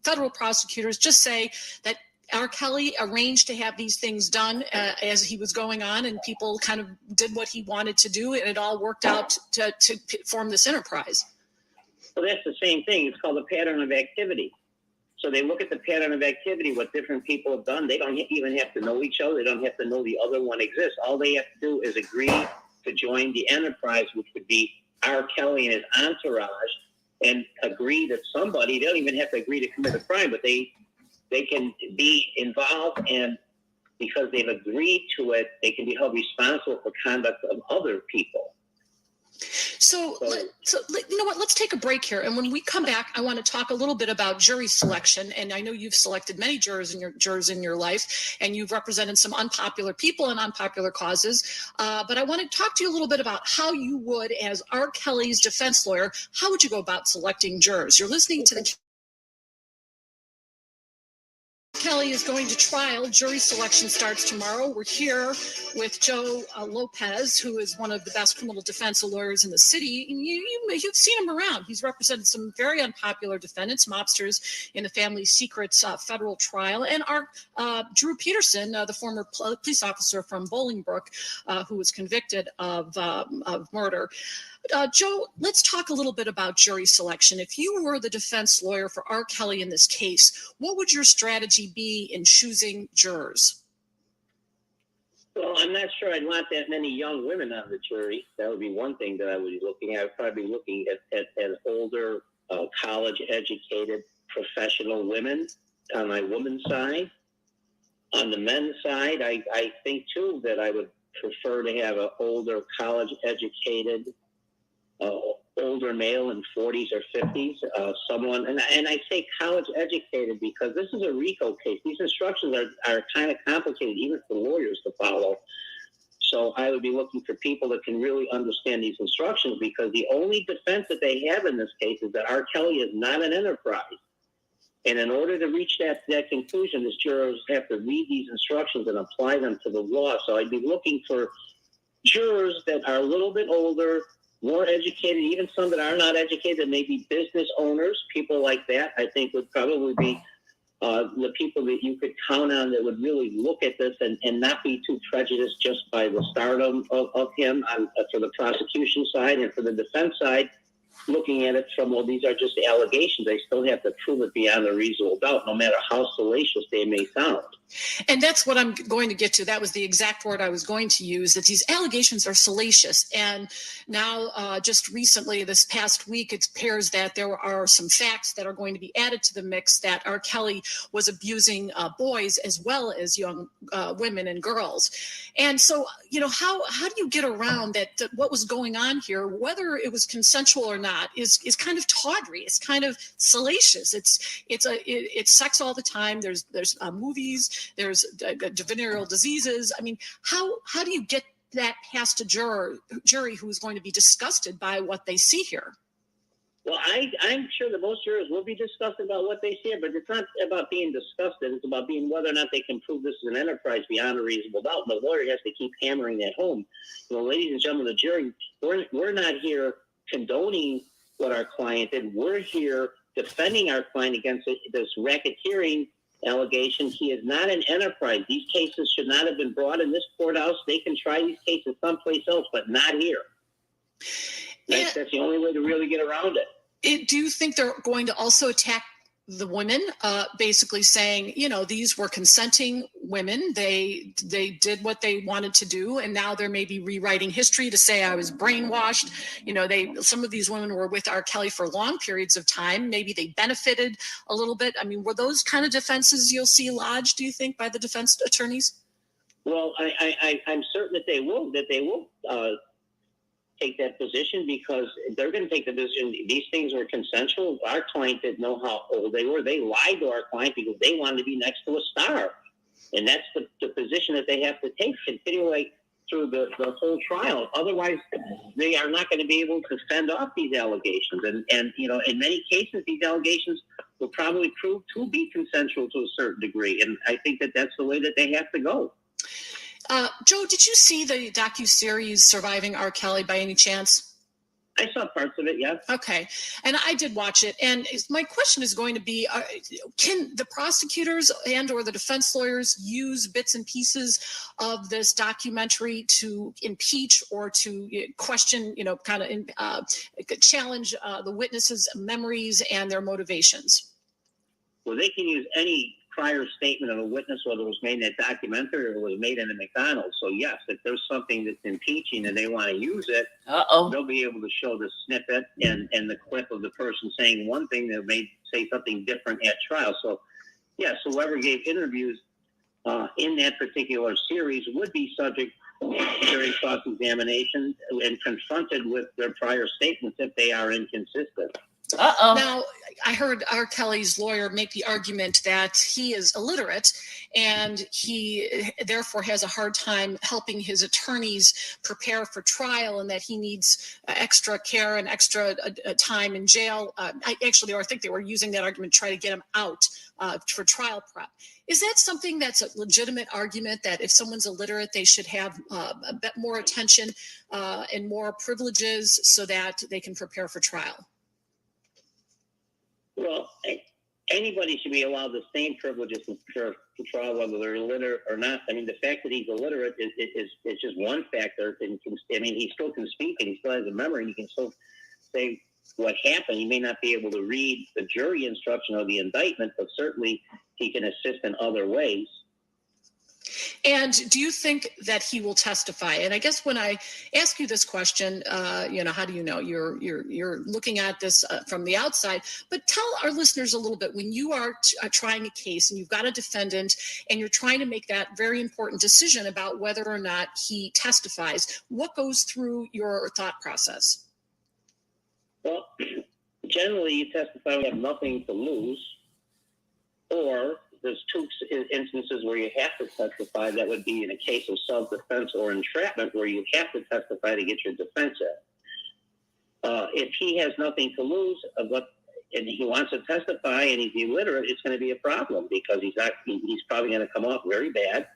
Speaker 7: federal prosecutors just say that R. Kelly arranged to have these things done as he was going on, and people kind of did what he wanted to do, and it all worked out to form this enterprise?
Speaker 8: Well, that's the same thing. It's called a pattern of activity. So they look at the pattern of activity, what different people have done. They don't even have to know each other. They don't have to know the other one exists. All they have to do is agree to join the enterprise, which would be R. Kelly and his entourage, and agree that somebody, they don't even have to agree to commit a crime, but they can be involved, and because they've agreed to it, they can be held responsible for conduct of other people.
Speaker 7: So you know what? Let's take a break here, and when we come back, I want to talk a little bit about jury selection. And I know you've selected many jurors in your life, and you've represented some unpopular people and unpopular causes. But I want to talk to you a little bit about how you would, as R. Kelly's defense lawyer, how would you go about selecting jurors? You're listening to the Kelly is going to trial. Jury selection starts tomorrow. We're here with Joe Lopez, who is one of the best criminal defense lawyers in the city. And you've seen him around. He's represented some very unpopular defendants, mobsters in the Family Secrets federal trial, and our Drew Peterson, the former police officer from Bolingbrook, who was convicted of murder. Joe, let's talk a little bit about jury selection. If you were the defense lawyer for R. Kelly in this case, what would your strategy be in choosing jurors?
Speaker 8: Well, I'm not sure I'd want that many young women on the jury. That would be one thing that I would be looking at. I'd probably be looking at older, college-educated, professional women on my woman's side. On the men's side, I think, too, that I would prefer to have an older, college-educated, older male in 40s or 50s, someone, and I say college educated because this is a RICO case. These instructions are kind of complicated even for lawyers to follow. So I would be looking for people that can really understand these instructions, because the only defense that they have in this case is that R. Kelly is not an enterprise. And in order to reach that conclusion, these jurors have to read these instructions and apply them to the law. So I'd be looking for jurors that are a little bit older, more educated, even some that are not educated, maybe business owners, people like that, I think would probably be the people that you could count on that would really look at this and not be too prejudiced just by the stardom of him for the prosecution side, and for the defense side, looking at it from, well, these are just allegations. They still have to prove it beyond a reasonable doubt, no matter how salacious they may sound.
Speaker 7: And that's what I'm going to get to. That was the exact word I was going to use, that these allegations are salacious. And now, just recently, this past week, it appears that there are some facts that are going to be added to the mix, that R. Kelly was abusing boys as well as young women and girls. And so, how do you get around that what was going on here, whether it was consensual or not, is kind of tawdry. It's kind of salacious. It's sex all the time. There's movies. There's venereal diseases. I mean, how do you get that past a jury who is going to be disgusted by what they see here?
Speaker 8: Well, I'm sure that most jurors will be disgusted about what they see, but it's not about being disgusted. It's about being whether or not they can prove this is an enterprise beyond a reasonable doubt. And the lawyer has to keep hammering that home. Ladies and gentlemen of the jury, we're not here condoning what our client did. We're here defending our client against this racketeering allegations. He is not an enterprise. These cases should not have been brought in this courthouse. They can try these cases someplace else, but not here. That's the only way to really get around it.
Speaker 7: Do you think they're going to also attack the women, basically saying, you know, these were consenting women. They did what they wanted to do, and now they're maybe rewriting history to say I was brainwashed. You know, some of these women were with R. Kelly for long periods of time. Maybe they benefited a little bit. I mean, were those kind of defenses you'll see lodged, do you think, by the defense attorneys?
Speaker 8: Well, I'm certain that they will take that position, because they're going to take the position. These things were consensual. Our client didn't know how old they were. They lied to our client because they wanted to be next to a star. And that's the position that they have to take continually through the whole trial. Otherwise, they are not going to be able to fend off these allegations. And you know, in many cases, these allegations will probably prove to be consensual to a certain degree. And I think that that's the way that they have to go.
Speaker 7: Joe, did you see the docuseries Surviving R. Kelly by any chance?
Speaker 8: I saw parts of it, yes.
Speaker 7: Okay. And I did watch it. And my question is going to be, can the prosecutors and or the defense lawyers use bits and pieces of this documentary to impeach or to question, you know, kind of challenge the witnesses' memories and their motivations?
Speaker 8: Well, they can use any prior statement of a witness, whether it was made in that documentary or it was made in a McDonald's. So yes, if there's something that's impeaching and they want to use it, they'll be able to show the snippet and the clip of the person saying one thing that may say something different at trial. So yes, whoever gave interviews in that particular series would be subject during cross-examination and confronted with their prior statements if they are inconsistent.
Speaker 7: Now, I heard R. Kelly's lawyer make the argument that he is illiterate and he therefore has a hard time helping his attorneys prepare for trial, and that he needs extra care and extra time in jail. I think they were using that argument to try to get him out for trial prep. Is that something that's a legitimate argument, that if someone's illiterate, they should have a bit more attention and more privileges so that they can prepare for trial?
Speaker 8: Well, anybody should be allowed the same privileges to trial, whether they're illiterate or not. I mean, the fact that he's illiterate is just one factor. And he still can speak and he still has a memory and he can still say what happened. He may not be able to read the jury instruction or the indictment, but certainly he can assist in other ways.
Speaker 7: And do you think that he will testify? And I guess when I ask you this question, how do you know? You're looking at this from the outside, but tell our listeners a little bit, when you are trying a case and you've got a defendant and you're trying to make that very important decision about whether or not he testifies, what goes through your thought process?
Speaker 8: Well, generally you testify when you have nothing to lose, or there's two instances where you have to testify. That would be in a case of self-defense or entrapment, where you have to testify to get your defense in. If he has nothing to lose, and he wants to testify and he's illiterate, it's going to be a problem, because he's probably going to come off very bad.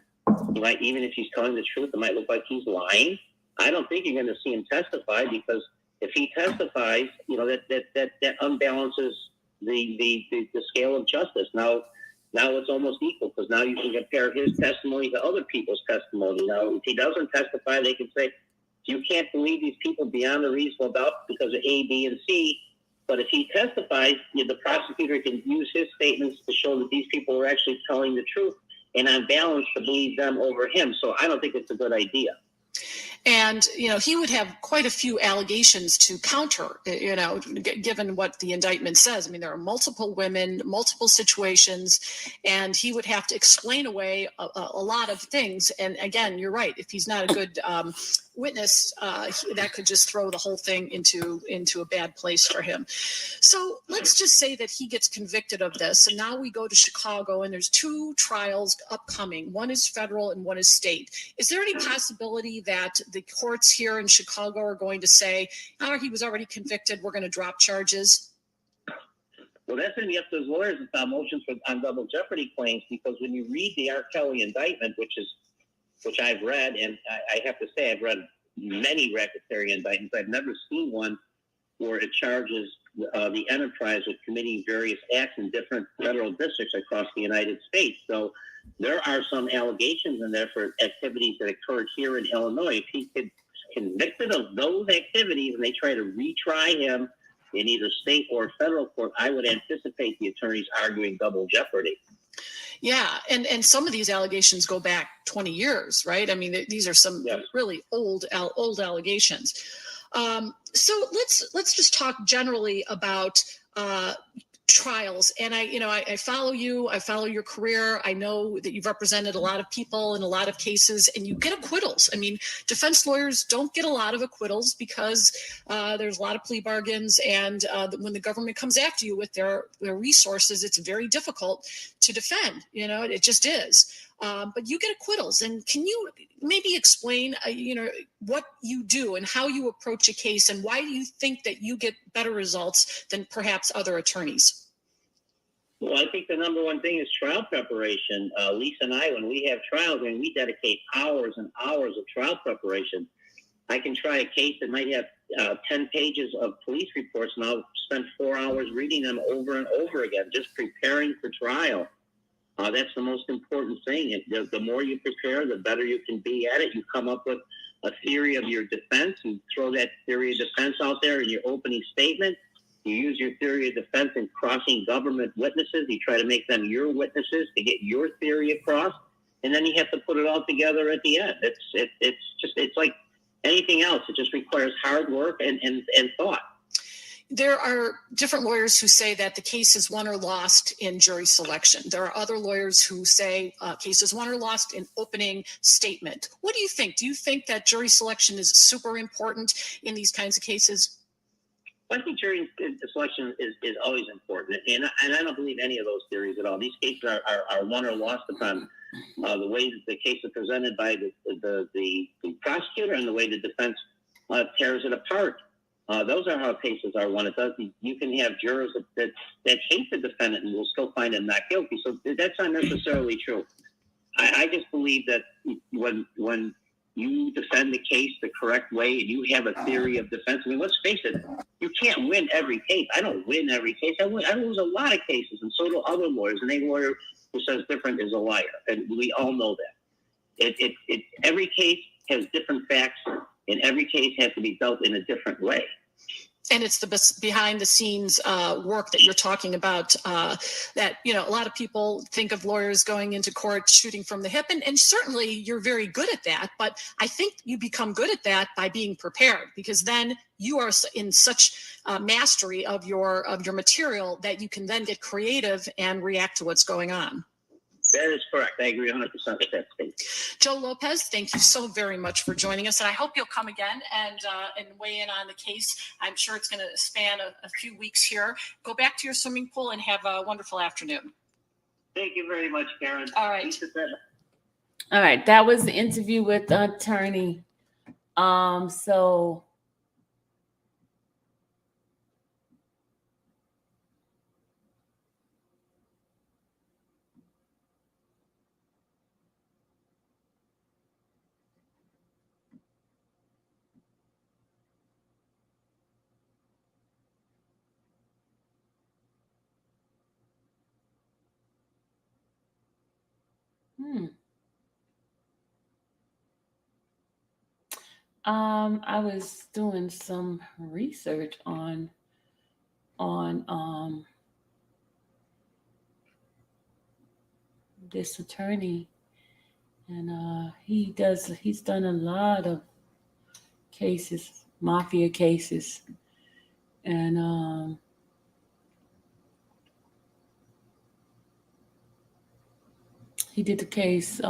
Speaker 8: He might, even if he's telling the truth, it might look like he's lying. I don't think you're going to see him testify, because if he testifies, that unbalances the scale of justice. Now it's almost equal, because now you can compare his testimony to other people's testimony. Now, if he doesn't testify, they can say, you can't believe these people beyond a reasonable doubt because of A, B, and C. But if he testifies, the prosecutor can use his statements to show that these people were actually telling the truth, and on balance to believe them over him. So I don't think it's a good idea.
Speaker 7: And, he would have quite a few allegations to counter, given what the indictment says. I mean, there are multiple women, multiple situations, and he would have to explain away a lot of things. And again, you're right. If he's not a good witness, that could just throw the whole thing into a bad place for him. So let's just say that he gets convicted of this. And now we go to Chicago, and there's two trials upcoming. One is federal and one is state. Is there any possibility that the courts here in Chicago are going to say, he was already convicted, we're going to drop charges?
Speaker 8: Well, that's going to be up to his lawyers to file motions on double jeopardy claims, because when you read the R. Kelly indictment, which I've read, and I have to say I've read many racketeering indictments, I've never seen one where it charges the enterprise of committing various acts in different federal districts across the United States. So there are some allegations in there for activities that occurred here in Illinois. If he gets convicted of those activities and they try to retry him in either state or federal court, I would anticipate the attorneys arguing double jeopardy.
Speaker 7: Yeah, and some of these allegations go back 20 years, right? I mean, these are some really old allegations. So let's just talk generally about trials. And I follow you. I follow your career. I know that you've represented a lot of people in a lot of cases, and you get acquittals. I mean, defense lawyers don't get a lot of acquittals because there's a lot of plea bargains, and when the government comes after you with their resources, it's very difficult to defend. It just is. But you get acquittals. And can you maybe explain, what you do and how you approach a case, and why do you think that you get better results than perhaps other attorneys?
Speaker 8: Well, I think the number one thing is trial preparation. Lisa and I, when we have trials, we dedicate hours and hours of trial preparation. I can try a case that might have 10 pages of police reports, and I'll spend 4 hours reading them over and over again, just preparing for trial. That's the most important thing. The more you prepare, the better you can be at it. You come up with a theory of your defense. You throw that theory of defense out there in your opening statement. You use your theory of defense in crossing government witnesses. You try to make them your witnesses to get your theory across. And then you have to put it all together at the end. It's like anything else. It just requires hard work and thought.
Speaker 7: There are different lawyers who say that the case is won or lost in jury selection. There are other lawyers who say case is won or lost in opening statement. What do you think? Do you think that jury selection is super important in these kinds of cases?
Speaker 8: I think jury selection is always important, and I don't believe any of those theories at all. These cases are won or lost upon the way that the case is presented by the prosecutor and the way the defense tears it apart. Those are how cases are won. You can have jurors that hate the defendant and will still find him not guilty. So that's not necessarily true. I just believe that when you defend the case the correct way and you have a theory of defense, let's face it, you can't win every case. I don't win every case. I lose a lot of cases, and so do other lawyers. And any lawyer who says different is a liar, and we all know that. Every case has different facts, and every case has to be dealt in a different way.
Speaker 7: And it's the behind the scenes work that you're talking about that, a lot of people think of lawyers going into court shooting from the hip. And certainly you're very good at that. But I think you become good at that by being prepared, because then you are in such mastery of your material that you can then get creative and react to what's going on.
Speaker 8: That is correct. I agree 100% with that statement.
Speaker 7: Joe Lopez, thank you so very much for joining us. And I hope you'll come again and weigh in on the case. I'm sure it's going to span a few weeks here. Go back to your swimming pool and have a wonderful afternoon.
Speaker 8: Thank you very much, Karen.
Speaker 7: All right.
Speaker 2: All right. That was the interview with the attorney. I was doing some research on this attorney, and he's done a lot of cases, mafia cases, and he did the case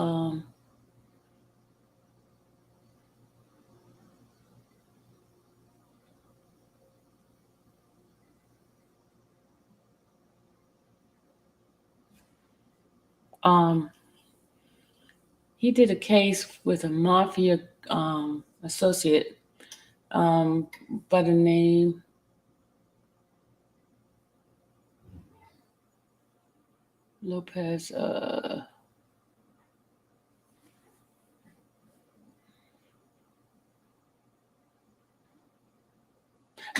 Speaker 2: he did a case with a mafia associate by the name Lopez.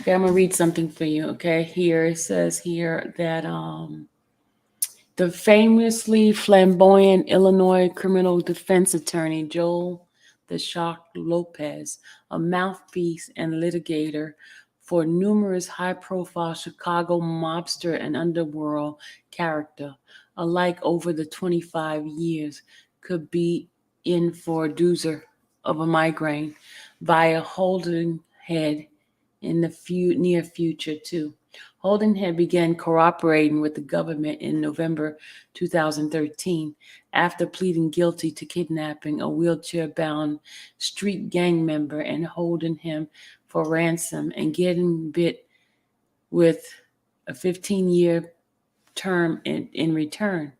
Speaker 2: Okay, I'm gonna read something for you. Okay, here it says here that the famously flamboyant Illinois criminal defense attorney Joel the Shock Lopez, a mouthpiece and litigator for numerous high-profile Chicago mobster and underworld character, alike over the 25 years, could be in for a doozer of a migraine via Holden Head in the near future too. Holden had began cooperating with the government in November 2013 after pleading guilty to kidnapping a wheelchair-bound street gang member and holding him for ransom and getting bit with a 15-year term in return.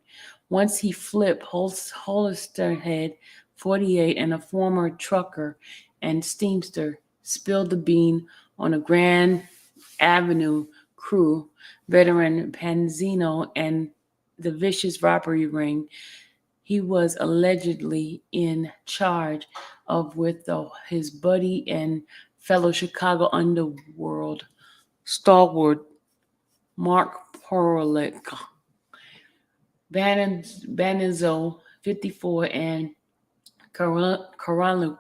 Speaker 2: Once he flipped Hollister Head, 48, and a former trucker and steamster spilled the bean on a Grand Avenue crew, veteran Panzino, and the vicious robbery ring he was allegedly in charge of with his buddy and fellow Chicago underworld stalwart Mark Porlick. Banizzo, 54, and Karaluk,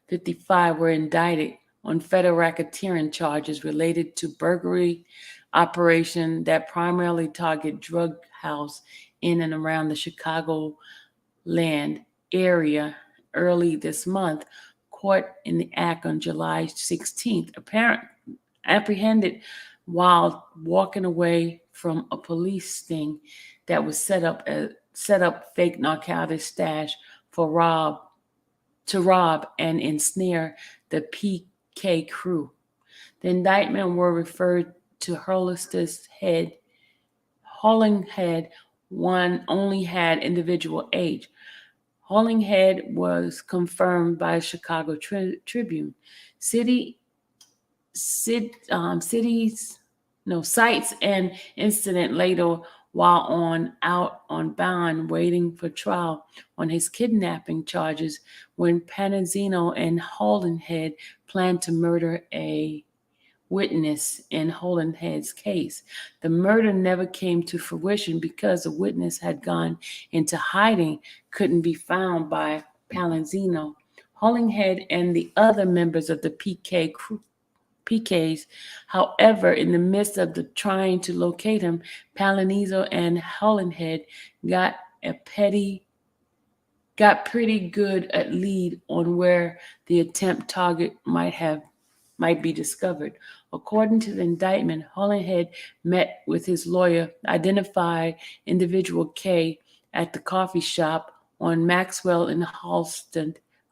Speaker 2: 55, were indicted on federal racketeering charges related to burglary operation that primarily target drug house in and around the Chicago land area early this month. Caught in the act on July 16th, apprehended while walking away from a police sting that was set up fake narcotics stash to rob and ensnare the PK crew. The indictment were referred to Hollister's Head. Hollinghead one only had individual age. Hollinghead was confirmed by Chicago Tribune. Sites and incident later while out on bond waiting for trial on his kidnapping charges when Panzino and Holdenhead planned to murder a witness in Holdenhead's case. The murder never came to fruition because the witness had gone into hiding, couldn't be found by Panzino. Holdenhead and the other members of the PKs. However, in the midst of the trying to locate him, Palanizo and Holdenhead got pretty good at lead on where the attempt target might be discovered. According to the indictment, Holdenhead met with his lawyer, identified individual K at the coffee shop on Maxwell in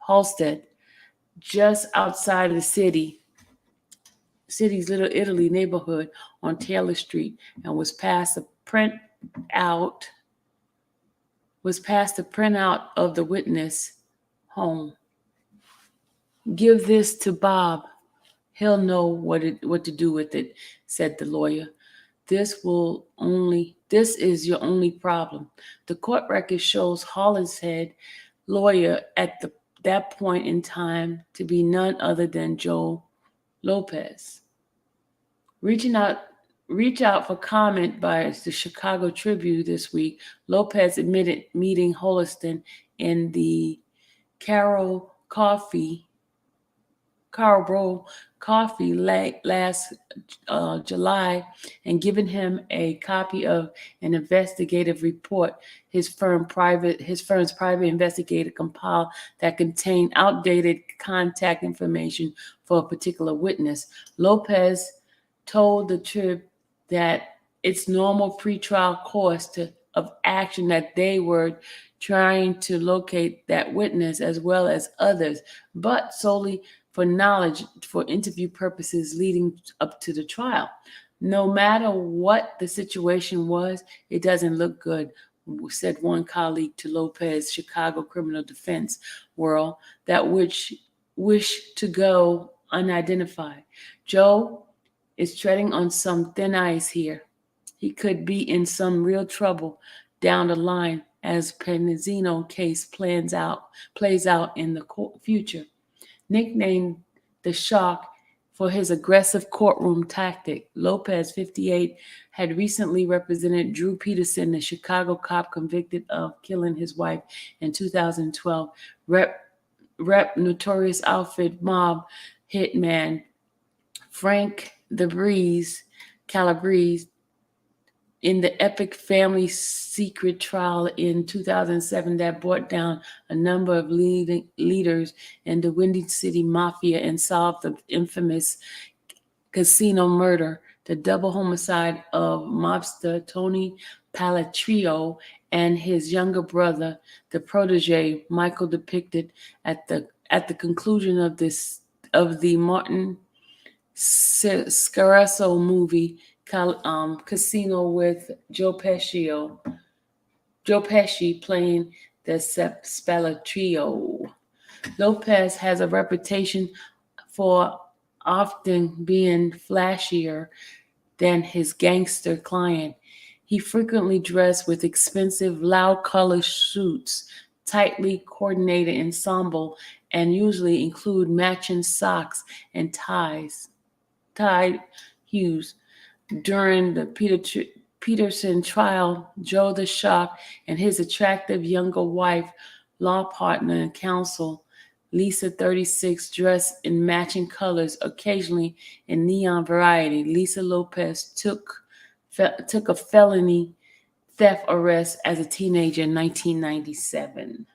Speaker 2: Halstead, just outside the city's Little Italy neighborhood on Taylor Street, and was passed the printout of the witness home. Give this to Bob. He'll know what to do with it, said the lawyer. This is your only problem. The court record shows Hollingshead lawyer at that point in time to be none other than Joe Lopez. Reach out for comment by the Chicago Tribune this week. Lopez admitted meeting Holliston in the Carol Bro Coffee last July and given him a copy of an investigative report his firm's private investigator compiled that contained outdated contact information for a particular witness. Lopez told the Trib that it's normal pretrial course of action that they were trying to locate that witness as well as others, but solely for knowledge for interview purposes leading up to the trial. No matter what the situation was, it doesn't look good, said one colleague to Lopez, Chicago criminal defense world, that which wish to go unidentified. Joe is treading on some thin ice here. He could be in some real trouble down the line as Panzino case plays out in the future. Nicknamed the Shock for his aggressive courtroom tactic. Lopez, 58, had recently represented Drew Peterson, the Chicago cop convicted of killing his wife in 2012. Rep Notorious Outfit mob hitman Frank Calabrese in the epic family secret trial in 2007 that brought down a number of leaders in the Windy City Mafia and solved the infamous casino murder, the double homicide of mobster Tony Palatrio and his younger brother, the protege Michael, depicted at the conclusion of the Martin Scorsese movie Casino with Joe Pesci playing the Spalatrio. Lopez has a reputation for often being flashier than his gangster client. He frequently dressed with expensive, loud-color suits, tightly coordinated ensemble, and usually include matching socks and tied hues. During the Peterson trial, Joe the Shock and his attractive younger wife, law partner and counsel, Lisa, 36, dressed in matching colors, occasionally in neon variety. Lisa Lopez took a felony theft arrest as a teenager in 1997.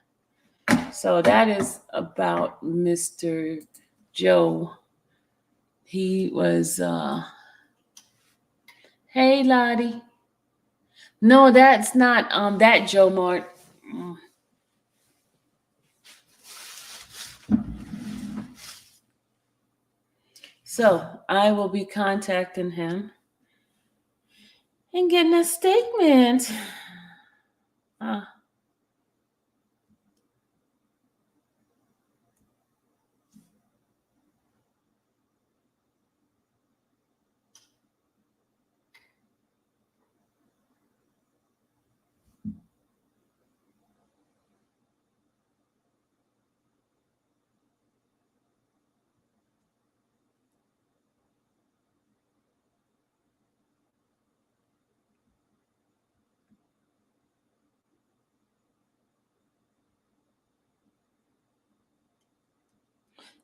Speaker 2: So that is about Mr. Joe. He was hey, Lottie. No, that's not that Joe Mart. So I will be contacting him and getting a statement.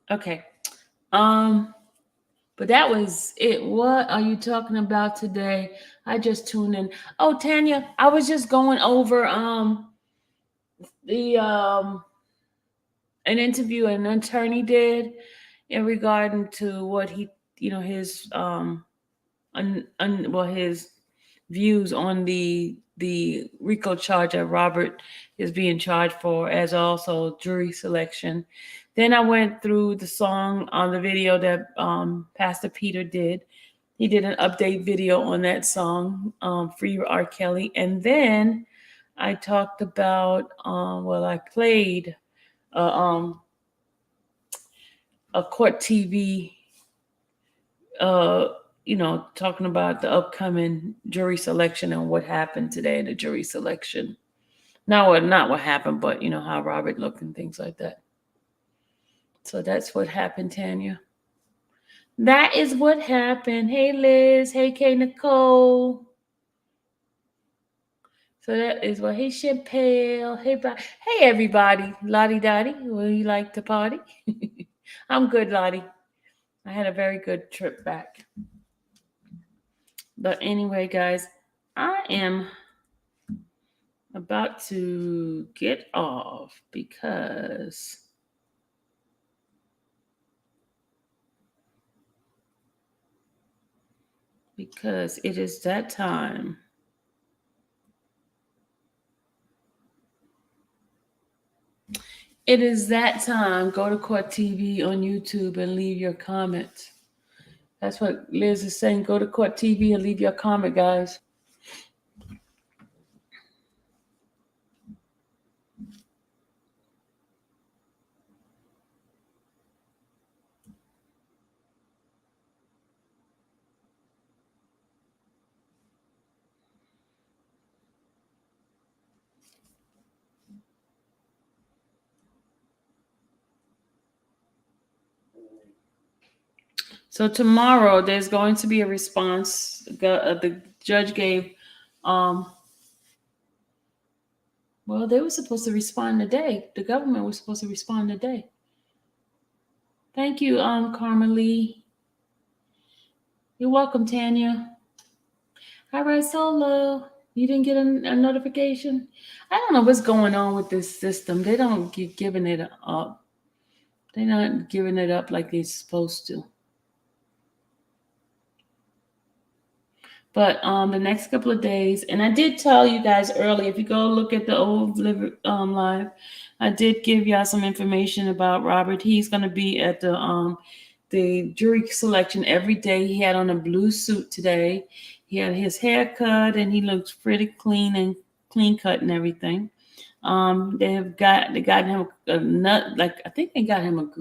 Speaker 2: Okay. But that was it. What are you talking about today? I just tuned in. Oh, Tanya, I was just going over the an interview an attorney did in regarding to what he, his his views on the RICO charge that Robert is being charged for, as also jury selection. Then I went through the song on the video that Pastor Peter did. He did an update video on that song, Free R. Kelly. And then I talked about, I played a court TV, talking about the upcoming jury selection and what happened today in the jury selection. Not what happened, but how Robert looked and things like that. So that's what happened, Tanya. That is what happened. Hey, Liz. Hey, K. Nicole. So that is what. Hey, Chappelle. Hey, everybody. Lottie Dottie. Will you like to party? I'm good, Lottie. I had a very good trip back. But anyway, guys, I am about to get off because it is that time. It is that time. Go to Court TV on YouTube and leave your comments. That's what Liz is saying. Go to Court TV and leave your comment, guys. So tomorrow there's going to be a response. The judge gave, well, they were supposed to respond today. The government was supposed to respond today. Thank you, Carmen Lee. You're welcome, Tanya. All right, Solo. You didn't get a notification? I don't know what's going on with this system. They don't keep giving it up. They're not giving it up like they're supposed to. But the next couple of days, and I did tell you guys earlier, if you go look at the old live, I did give y'all some information about Robert. He's going to be at the jury selection every day. He had on a blue suit today. He had his hair cut, and he looks pretty clean cut and everything. They got him a nut, like I think they got him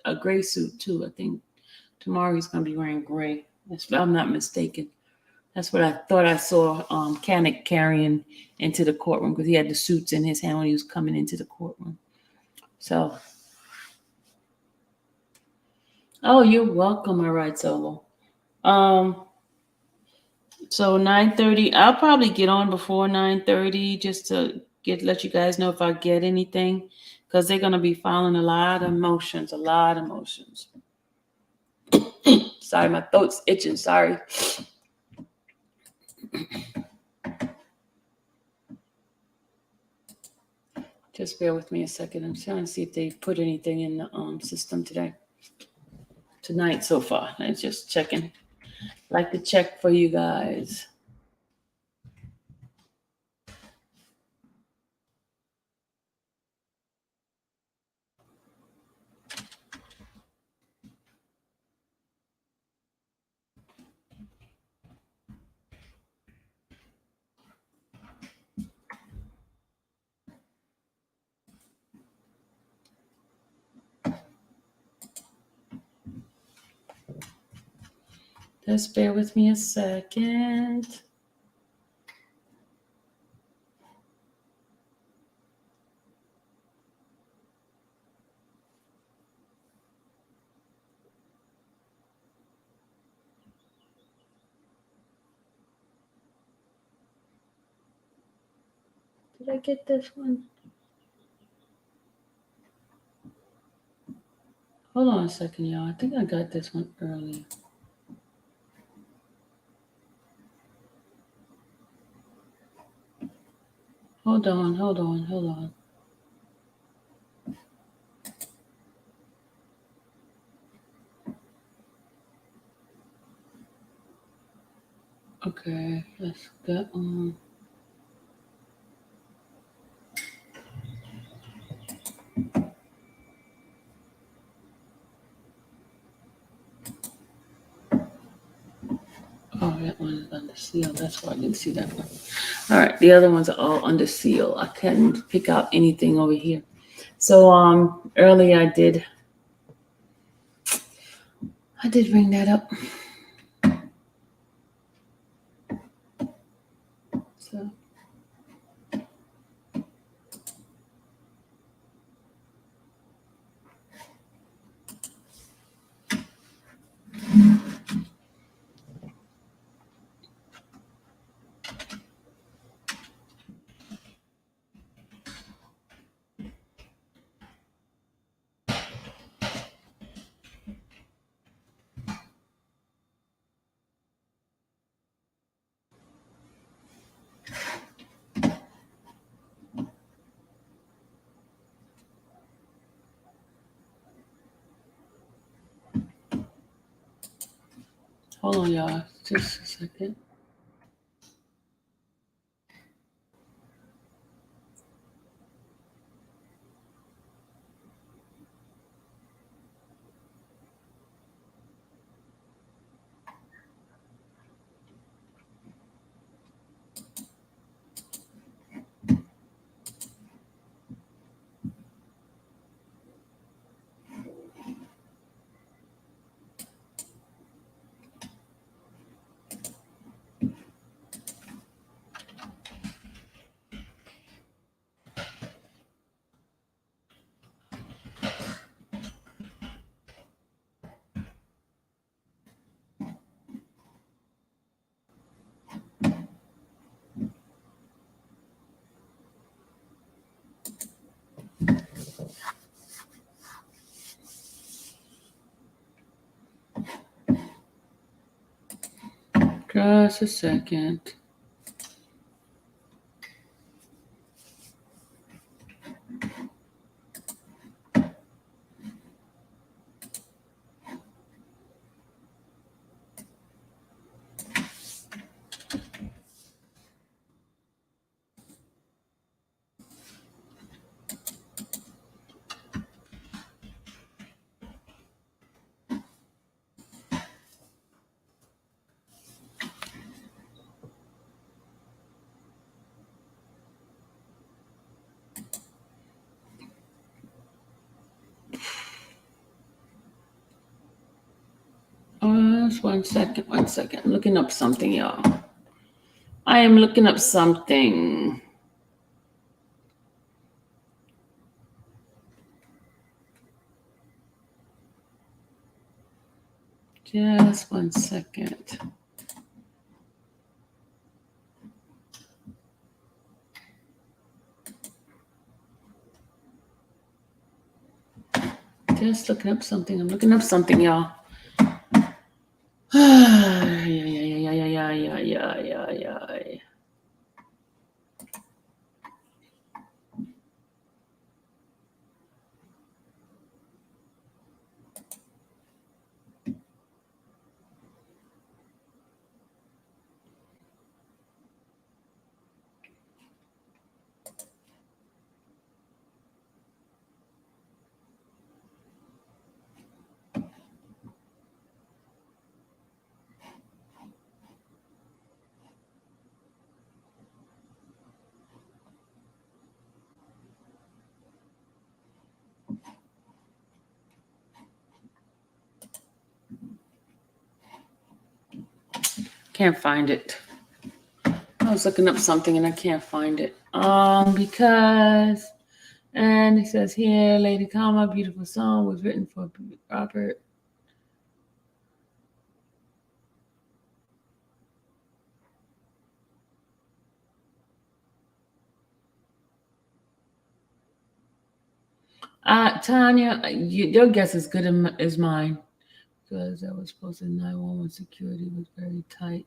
Speaker 2: a gray suit too. I think tomorrow he's going to be wearing gray, if I'm not mistaken. That's what I thought I saw Kanek carrying into the courtroom, because he had the suits in his hand when he was coming into the courtroom. So, oh, you're welcome. All right, Solo. So 9:30, I'll probably get on before 9:30 just to let you guys know if I get anything, because they're going to be filing a lot of motions. Sorry, my throat's itching. Sorry. Just bear with me a second. I'm trying to see if they put anything in the system tonight so far. I'm just checking. Like to check for you guys. Just bear with me a second. Did I get this one? Hold on a second, y'all. I think I got this one earlier. Hold on. Okay, let's get on. Oh, that one is under seal. That's why I didn't see that one. All right, the other ones are all under seal. I couldn't pick out anything over here. So earlier I did bring that up. So hold on, y'all. Just a second. Just a second. Just 1 second, 1 second. I'm looking up something, y'all. I am looking up something. Just 1 second. Just looking up something. I'm looking up something, y'all. Yeah. Can't find it. I was looking up something and I can't find it. Because, and it says here, Lady Kama, beautiful song was written for Robert. Tanya, your guess is good as mine. Because I was supposed to 911 security was very tight.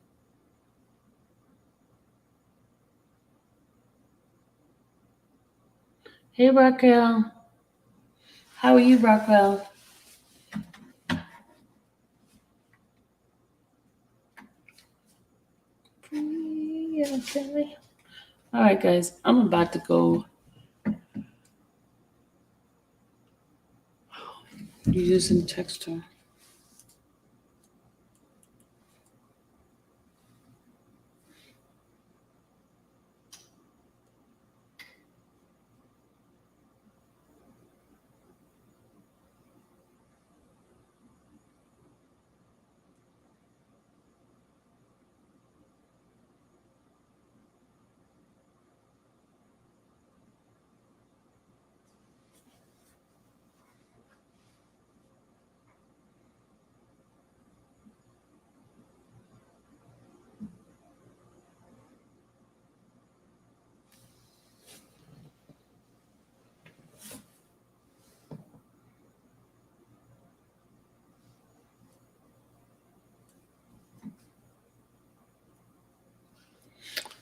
Speaker 2: Hey, Raquel. How are you, Raquel? All right, guys. I'm about to go. You're using texture.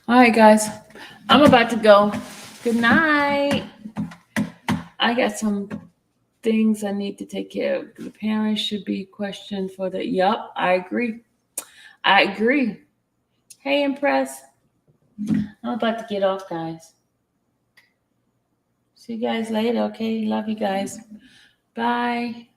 Speaker 2: All right, guys. I'm about to go. Good night. I got some things I need to take care of. The parents should be questioned for the. Yup, I agree. Hey, Impress. I'm about to get off, guys. See you guys later, okay? Love you guys. Bye.